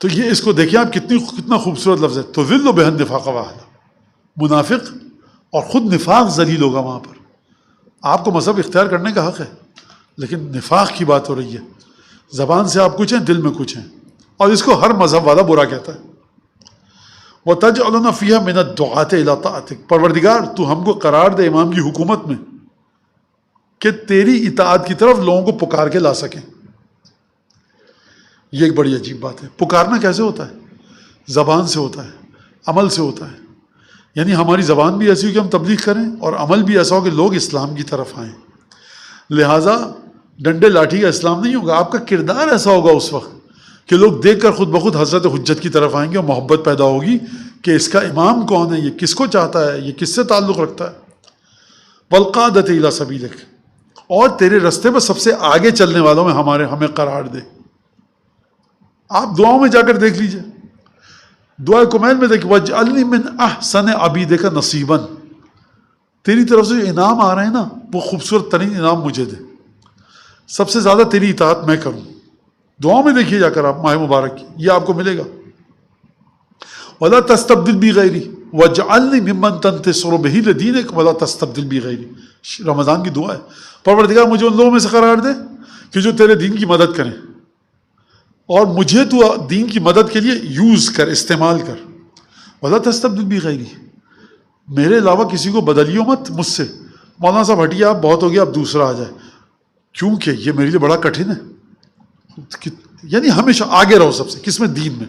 تو یہ اس کو دیکھیں آپ، کتنا خوبصورت لفظ ہے. تو ذل و بہن نفاق واحد، منافق اور خود نفاق ذلیل ہوگا وہاں پر. آپ کو مذہب اختیار کرنے کا حق ہے، لیکن نفاق کی بات ہو رہی ہے. زبان سے آپ کچھ ہیں، دل میں کچھ ہیں، اور اس کو ہر مذہب والا برا کہتا ہے. وَتَجْعَلُنَا فِيهَا مِنَ الدُّعَاةِ إِلَىٰ طَاعَتِكَ، پروردگار تو ہم کو قرار دے امام کی حکومت میں کہ تیری اطاعت کی طرف لوگوں کو پکار کے لا سکیں. یہ ایک بڑی عجیب بات ہے. پکارنا کیسے ہوتا ہے؟ زبان سے ہوتا ہے، عمل سے ہوتا ہے. یعنی ہماری زبان بھی ایسی ہو کہ ہم تبلیغ کریں، اور عمل بھی ایسا ہو کہ لوگ اسلام کی طرف آئیں. لہٰذا ڈنڈے لاٹھی کا اسلام نہیں ہوگا، آپ کا کردار ایسا ہوگا اس وقت کہ لوگ دیکھ کر خود بخود حضرت حجت کی طرف آئیں گے، اور محبت پیدا ہوگی کہ اس کا امام کون ہے، یہ کس کو چاہتا ہے، یہ کس سے تعلق رکھتا ہے. وَالْقَادَةِ إِلَىٰ سَبِيلِكَ، اور تیرے رستے پر سب سے آگے چلنے والوں میں ہمیں قرار دے. آپ دعاؤں میں جا کر دیکھ لیجئے، دعا کمیل میں دیکھ، وَاجْعَلْنِي مِنْ أَحْسَنِ عَبِيدِكَ نَصِيبًا، تیری طرف سے جو انعام آ رہے ہیں نا وہ خوبصورت ترین انعام مجھے دے، سب سے زیادہ تیری اطاعت میں کروں. دعاؤں میں دیکھیے جا کر آپ ماہ مبارک کی، یہ آپ کو ملے گا. وَلَا تَسْتَبْدِلْ بِي غَيْرِي وَاجْعَلْنِي مِمَّنْ تَنْتَصِرُ بِهِ لِدِينِكَ وَلَا تَسْتَبْدِلْ بِي غَيْرِي. رمضان کی دعا ہے، پروردگار مجھے ان لوگوں میں سے قرار دے کہ جو تیرے دین کی مدد کریں، اور مجھے تو دین کی مدد کے لیے یوز کر، استعمال کر. وَلَا تَسْتَبْدِلْ بِي غَيْرِي، میرے علاوہ کسی کو بدلیو مت مجھ سے. مولانا صاحب ہٹیے آپ، بہت ہو گیا، اب دوسرا آ جائے، کیونکہ یہ میرے لیے بڑا کٹھن ہے. یعنی ہمیشہ آگے رہو سب سے، کس میں؟ دین میں.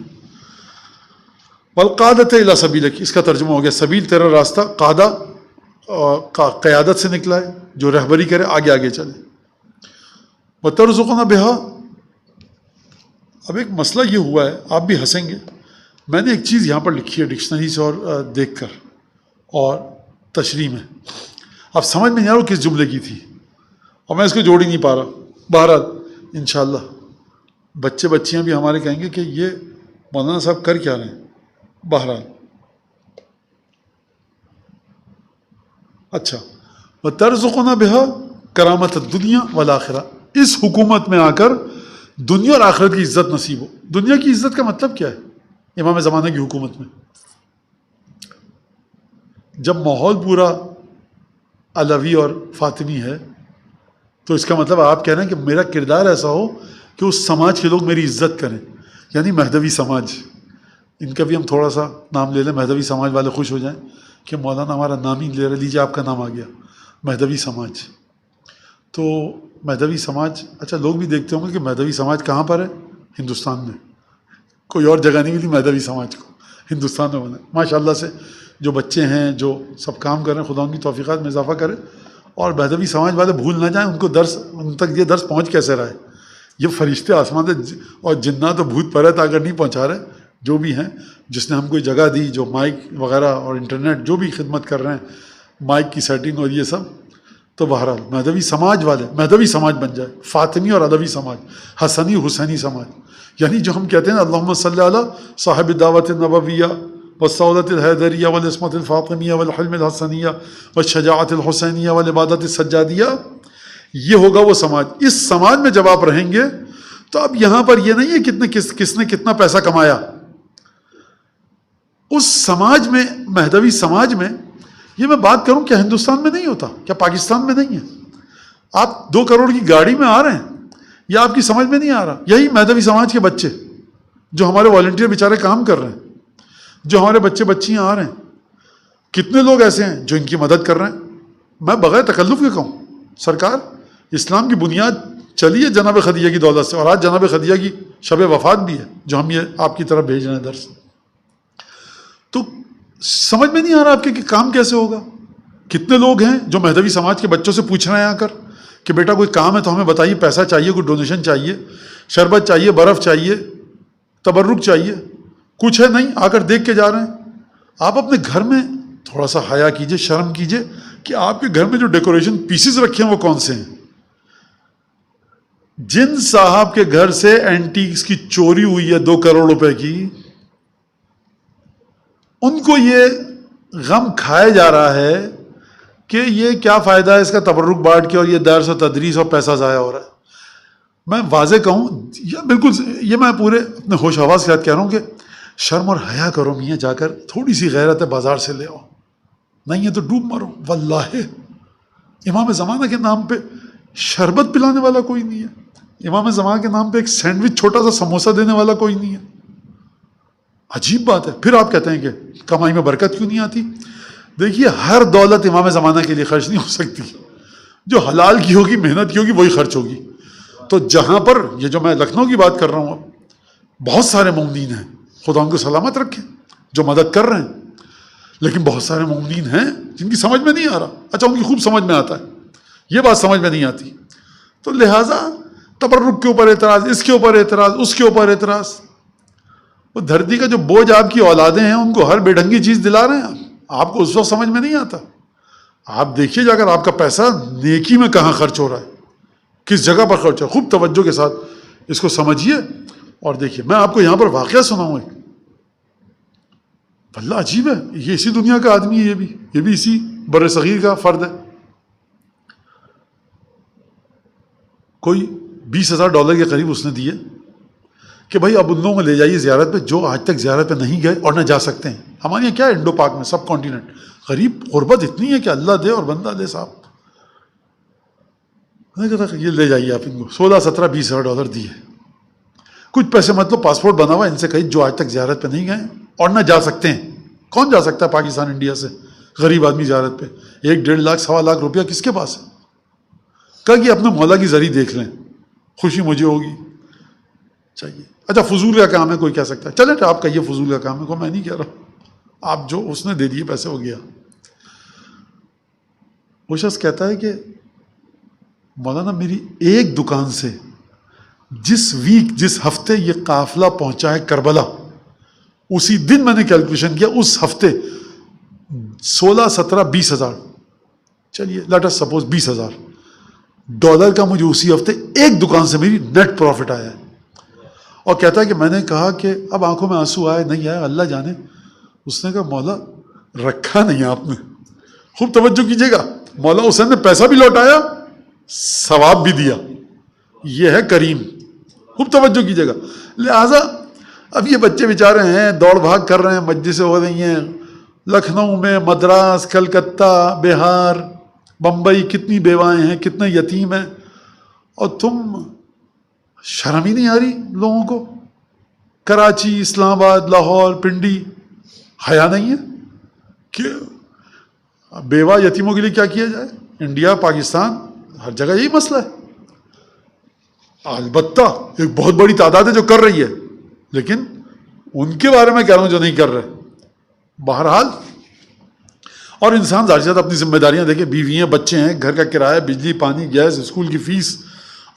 وَالْقَادَةَ إِلَىٰ سَبِيلِكَ، اس کا ترجمہ ہو گیا سبیل تیرا راستہ، قادہ قیادت سے نکلا ہے، جو رہبری کرے، آگے آگے چلے. وَتَرْزُقُنَا بِهَا. اب ایک مسئلہ یہ ہوا ہے، آپ بھی ہنسیں گے، میں نے ایک چیز یہاں پر لکھی ہے ڈکشنری سے اور دیکھ کر اور تشریح میں، اب سمجھ میں نہیں آ رہا کس جملے کی تھی، اور میں اس کو جوڑ ہی نہیں پا رہا. بہرحال انشاءاللہ بچے بچیاں بھی ہمارے کہیں گے کہ یہ مولانا صاحب کر کیا رہے ہیں. بہرحال اچھا، وَتَرْزُقُنَا بِهَا کرامت الدنیا والآخرہ، اس حکومت میں آ کر دنیا اور آخرت کی عزت نصیب ہو. دنیا کی عزت کا مطلب کیا ہے امام زمانہ کی حکومت میں؟ جب ماحول پورا علوی اور فاطمی ہے تو اس کا مطلب آپ کہہ رہے ہیں کہ میرا کردار ایسا ہو کہ اس سماج کے لوگ میری عزت کریں، یعنی مہدوی سماج. ان کا بھی ہم تھوڑا سا نام لے لیں، مہدوی سماج والے خوش ہو جائیں کہ مولانا ہمارا نام ہی لے لیجیے، آپ کا نام آ گیا، مہدوی سماج. تو مہدوی سماج، اچھا لوگ بھی دیکھتے ہوں گے کہ مہدوی سماج کہاں پر ہے؟ ہندوستان میں. کوئی اور جگہ نہیں ملی مہدوی سماج کو، ہندوستان میں بنا. ماشاء اللہ سے جو بچے ہیں، جو سب کام کر رہے ہیں، خدا ان کی توفیقات میں اضافہ کرے. اور مہدوی سماج والے بھول نہ جائیں، ان تک یہ درس پہنچ کیسے رہا ہے. یہ فرشتے آسمان سے اور جنات و بھوت پریت اگر نہیں پہنچا رہے، جو بھی ہیں، جس نے ہم کو جگہ دی، جو مائک وغیرہ اور انٹرنیٹ جو بھی خدمت کر رہے ہیں، مائک کی سیٹنگ اور یہ سب، تو بہرحال مہدوی سماج والے مہدوی سماج بن جائے، فاطمی اور علوی سماج، حسنی حسینی سماج، یعنی جو ہم کہتے ہیں اللہم صلی علی صاحب الدعوت النبویہ والسعودۃ الحیدریہ والعصمۃ الفاطمیہ والحلم الحسنیہ والشجاعت الحسینیہ والعبادت السجادیہ، یہ ہوگا وہ سماج۔ اس سماج میں جب آپ رہیں گے تو اب یہاں پر یہ نہیں ہے کس نے کتنا پیسہ کمایا، اس سماج میں، مہدوی سماج میں، یہ میں بات کروں کیا ہندوستان میں نہیں ہوتا، کیا پاکستان میں نہیں ہے؟ آپ 2 کروڑ کی گاڑی میں آ رہے ہیں، یہ آپ کی سمجھ میں نہیں آ رہا، یہی مہدوی سماج کے بچے جو ہمارے والنٹیئر بیچارے کام کر رہے ہیں، جو ہمارے بچے بچیاں آ رہے ہیں، کتنے لوگ ایسے ہیں جو ان کی مدد کر رہے ہیں۔ میں بغیر تکلف کے کہوں، سرکار اسلام کی بنیاد چلی ہے جناب خدیجہ کی دولت سے، اور آج جناب خدیجہ کی شب وفات بھی ہے جو ہم یہ آپ کی طرف بھیج رہے ہیں درس، تو سمجھ میں نہیں آ رہا آپ کے کہ کام کیسے ہوگا۔ کتنے لوگ ہیں جو مہدوی سماج کے بچوں سے پوچھ رہے ہیں آ کر کہ بیٹا کوئی کام ہے تو ہمیں بتائیے، پیسہ چاہیے، کوئی ڈونیشن چاہیے، شربت چاہیے، برف چاہیے، تبرک چاہیے، کچھ ہے نہیں، آ کر دیکھ کے جا رہے ہیں۔ آپ اپنے گھر میں تھوڑا سا حیا کیجئے، شرم کیجئے کہ آپ کے گھر میں جو ڈیکوریشن پیسز رکھے ہیں وہ کون سے ہیں۔ جن صاحب کے گھر سے اینٹیکس کی چوری ہوئی ہے 2 کروڑ روپے کی، ان کو یہ غم کھایا جا رہا ہے کہ یہ کیا فائدہ ہے اس کا تبرک بانٹ کے، اور یہ درس و تدریس اور پیسہ ضائع ہو رہا ہے۔ میں واضح کہوں، یہ بالکل، یہ میں پورے اپنے ہوش حواس کے ساتھ کہہ رہا ہوں کہ شرم اور حیا کرو میاں، جا کر تھوڑی سی غیرت بازار سے لے آؤ، نہیں ہے تو ڈوب مرو۔ واللہ امام زمانہ کے نام پہ شربت پلانے والا کوئی نہیں ہے، امام زمانہ کے نام پہ ایک سینڈوچ چھوٹا سا سموسہ دینے والا کوئی نہیں ہے۔ عجیب بات ہے۔ پھر آپ کہتے ہیں کہ کمائی میں برکت کیوں نہیں آتی؟ دیکھیے، ہر دولت امام زمانہ کے لیے خرچ نہیں ہو سکتی، جو حلال کی ہوگی، محنت کی ہوگی، وہی خرچ ہوگی۔ تو جہاں پر یہ جو میں لکھنؤ کی بات کر رہا ہوں، بہت سارے مومنین ہیں، خدا ان کو سلامت رکھے، جو مدد کر رہے ہیں، لیکن بہت سارے مومنین ہیں جن کی سمجھ میں نہیں آ رہا۔ اچھا، ان کی خوب سمجھ میں آتا ہے، یہ بات سمجھ میں نہیں آتی، تو لہٰذا تبرک کے اوپر اعتراض، اس کے اوپر اعتراض، اس کے اوپر اعتراض۔ وہ دھرتی کا جو بوجھ آپ کی اولادیں ہیں ان کو ہر بے ڈھنگی چیز دلا رہے ہیں، آپ کو اس وقت سمجھ میں نہیں آتا۔ آپ دیکھیے جا کر آپ کا پیسہ نیکی میں کہاں خرچ ہو رہا ہے، کس جگہ پر خرچ ہے، خوب توجہ کے ساتھ اس کو سمجھیے اور دیکھیے۔ میں آپ کو یہاں پر واقعہ سناؤں ایک، اللہ عجیب ہے، یہ اسی دنیا کا آدمی ہے، یہ بھی اسی بر صغیر کا فرد ہے۔ کوئی $20,000 کے قریب اس نے دیے کہ بھائی اب ان لوگوں کو لے جائیے زیارت پہ جو آج تک زیارت پہ نہیں گئے اور نہ جا سکتے ہیں۔ ہمارے یہاں کیا ہے، انڈو پاک میں، سب کانٹیننٹ، غریب غربت اتنی ہے کہ اللہ دے اور بندہ دے صاحب۔ میں نے کہا یہ لے جائیے آپ ان کو، 16, 17, $20,000 دیے۔ کچھ پیسے مطلب پاسپورٹ بنا ہوا، ان سے کہیں جو آج تک زیارت پہ نہیں گئے اور نہ جا سکتے ہیں۔ کون جا سکتا ہے پاکستان انڈیا سے غریب آدمی زیارت پہ؟ 1, 1.5 لاکھ، 1.25 لاکھ روپیہ کس کے پاس ہے؟ کہا کہ اپنے مولا کی ذریعہ دیکھ لیں، خوشی مجھے ہوگی چاہیے۔ اچھا، فضول کا کام ہے، کوئی کہہ سکتا ہے، چلیں آپ کا یہ فضول کا کام ہے، کو میں نہیں کہہ رہا، آپ جو اس نے دے دیے پیسے ہو گیا۔ وہ شخص کہتا ہے کہ مولانا میری ایک دکان سے جس ہفتے یہ قافلہ پہنچا ہے کربلا، اسی دن میں نے کیلکولیشن کیا، اس ہفتے 16, 17, 20,000، چلیے لیٹ اس سپوز $20,000 کا مجھے اسی ہفتے ایک دکان سے میری نیٹ پروفٹ آیا ہے۔ اور کہتا ہے کہ میں نے کہا کہ اب آنکھوں میں آنسو آئے نہیں آئے اللہ جانے۔ اس نے کہا مولا رکھا نہیں آپ نے، خوب توجہ کیجیے گا، مولا حسین نے پیسہ بھی لوٹایا، ثواب بھی دیا، یہ ہے کریم، خوب توجہ کیجیے گا۔ لہٰذا اب یہ بچے بیچارے ہیں، دوڑ بھاگ کر رہے ہیں، مجلسیں ہو رہی ہیں لکھنؤ میں، مدراس، کلکتہ، بہار، بمبئی، کتنی بیوائیں ہیں، کتنے یتیم ہیں، اور تم شرم ہی نہیں آ رہی لوگوں کو؟ کراچی، اسلام آباد، لاہور، پنڈی، حیا نہیں ہے کہ بیوہ یتیموں کے لیے کیا کیا جائے؟ انڈیا، پاکستان، ہر جگہ یہی مسئلہ ہے۔ البتہ ایک بہت بڑی تعداد ہے جو کر رہی ہے، لیکن ان کے بارے میں کہہ رہا ہوں جو نہیں کر رہے۔ بہرحال، اور انسان ظاہر سی بات اپنی ذمہ داریاں دیکھے، بیویاں، بچے ہیں، گھر کا کرایہ، بجلی، پانی، گیس، اسکول کی فیس،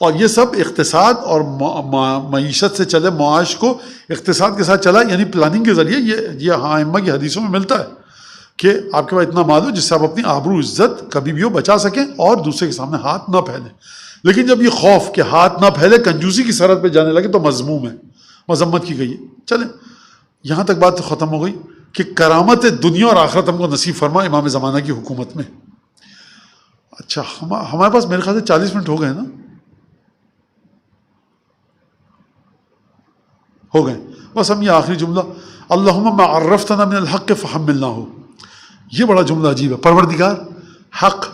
اور یہ سب اقتصاد اور معیشت سے چلے، معاش کو اقتصاد کے ساتھ چلا، یعنی پلاننگ کے ذریعے، یہ ائمہ کی حدیثوں میں ملتا ہے کہ آپ کے پاس اتنا مال ہو جس سے آپ اپنی آبرو عزت کبھی بھی ہو بچا سکیں اور دوسرے کے سامنے ہاتھ نہ پھیلیں. لیکن جب یہ خوف کہ ہاتھ نہ پھیلے کنجوسی کی سرحد پہ جانے لگے تو مذموم ہے، مذمت کی گئی ہے. چلیں یہاں تک بات ختم ہو گئی کہ کرامت دنیا اور آخرت ہم کو نصیب فرما امام زمانہ کی حکومت میں. اچھا ہمارے پاس میرے خیال سے 40 منٹ ہو گئے نا، ہو گئے. بس ہم یہ آخری جملہ اللہم ما عرفتنا من الحق فحملناہ، یہ بڑا جملہ عجیب ہے. پروردگار حق،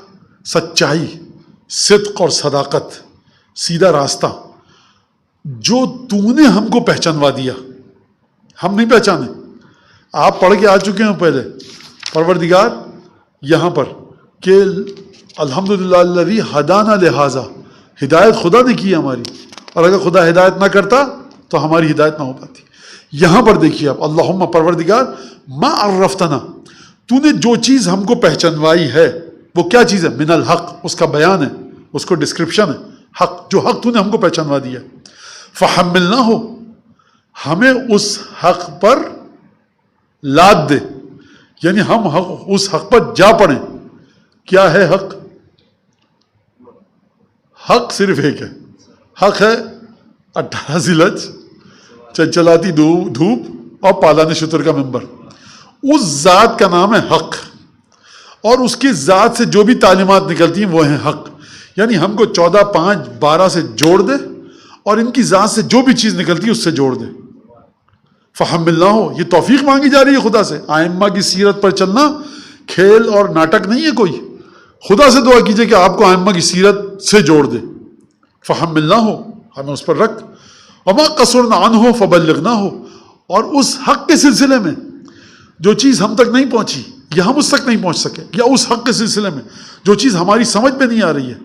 سچائی، صدق اور صداقت، سیدھا راستہ جو تو نے ہم کو پہچانوا دیا، ہم نہیں پہچانے. آپ پڑھ کے آ چکے ہیں پہلے پروردگار یہاں پر کہ الحمدللہ الذی ہدانا لہذا، ہدایت خدا نے کی ہماری، اور اگر خدا ہدایت نہ کرتا تو ہماری ہدایت نہ ہو پاتی. یہاں پر دیکھیے آپ اللہم پروردگار ما عرفتنا، تو نے جو چیز ہم کو پہچانوائی ہے وہ کیا چیز ہے؟ من الحق، اس کا بیان ہے، اس کو ڈسکرپشن ہے. حق، جو حق تو نے ہم کو پہچانوا دیا. فحملناہ، ہمیں اس حق پر لاد دے، یعنی ہم اس حق پر جا پڑیں. کیا ہے حق؟ حق صرف ایک ہے. حق ہے 18 ذیلحج، چلچلاتی دھوپ اور پالان شتر کا ممبر. اس ذات کا نام ہے حق، اور اس کی ذات سے جو بھی تعلیمات نکلتی ہیں وہ ہیں حق. یعنی ہم کو 14:5:12 سے جوڑ دے اور ان کی ذات سے جو بھی چیز نکلتی ہے اس سے جوڑ دے. فحملناہ، یہ توفیق مانگی جا رہی ہے خدا سے. ائمہ کی سیرت پر چلنا کھیل اور ناٹک نہیں ہے کوئی. خدا سے دعا کیجئے کہ آپ کو ائمہ کی سیرت سے جوڑ دے. فحملناہ، ہمیں اس پر رکھ. وما قصرنا عنہ فبلغناہ، اور اس حق کے سلسلے میں جو چیز ہم تک نہیں پہنچی یا ہم اس تک نہیں پہنچ سکے، یا اس حق کے سلسلے میں جو چیز ہماری سمجھ میں نہیں آ رہی ہے،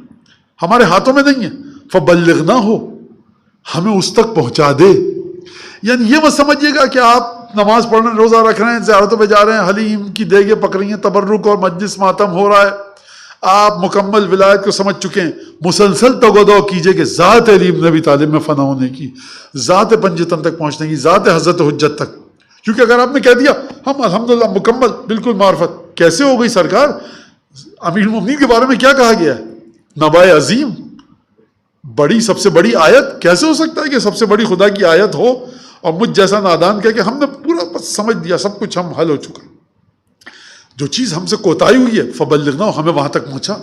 ہمارے ہاتھوں میں نہیں ہے، فبلغناہ، ہمیں اس تک پہنچا دے. یعنی یہ مت سمجھیے گا کہ آپ نماز پڑھ رہے ہیں، روزہ رکھ رہے ہیں، زیارتوں پہ جا رہے ہیں، حلیم کی دیگیں پک رہی ہیں، تبرک اور مجلس ماتم ہو رہا ہے، آپ مکمل ولایت کو سمجھ چکے ہیں. مسلسل تگودو کیجئے کہ ذات علیم نبی طالب میں فنا ہونے کی، ذات پنجتن تک پہنچنے کی، ذات حضرت حجت تک. کیونکہ اگر آپ نے کہہ دیا ہم الحمدللہ مکمل بالکل معرفت، کیسے ہو گئی سرکار؟ امیر المومنین کے بارے میں کیا کہا گیا ہے؟ نبائے عظیم، بڑی، سب سے بڑی آیت. کیسے ہو سکتا ہے کہ سب سے بڑی خدا کی آیت ہو اور مجھ جیسا نادان کہہ کہ ہم نے پورا سمجھ دیا، سب کچھ ہم حل ہو چکا. جو چیز ہم سے کوتاہی ہوئی ہے فبلغنا، ہمیں وہاں تک پہنچا.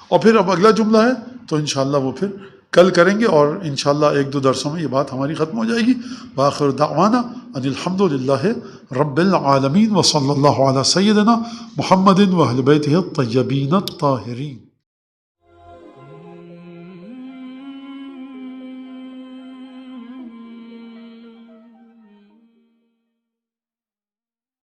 اور پھر اب اگلا جملہ ہے تو انشاءاللہ وہ پھر کل کریں گے، اور انشاءاللہ 1-2 درسوں میں یہ بات ہماری ختم ہو جائے گی. وآخر دعوانا ان الحمدللہ رب العالمین وصلی اللہ علی سیدنا محمد واہل بیتہ الطیبین الطاہرین.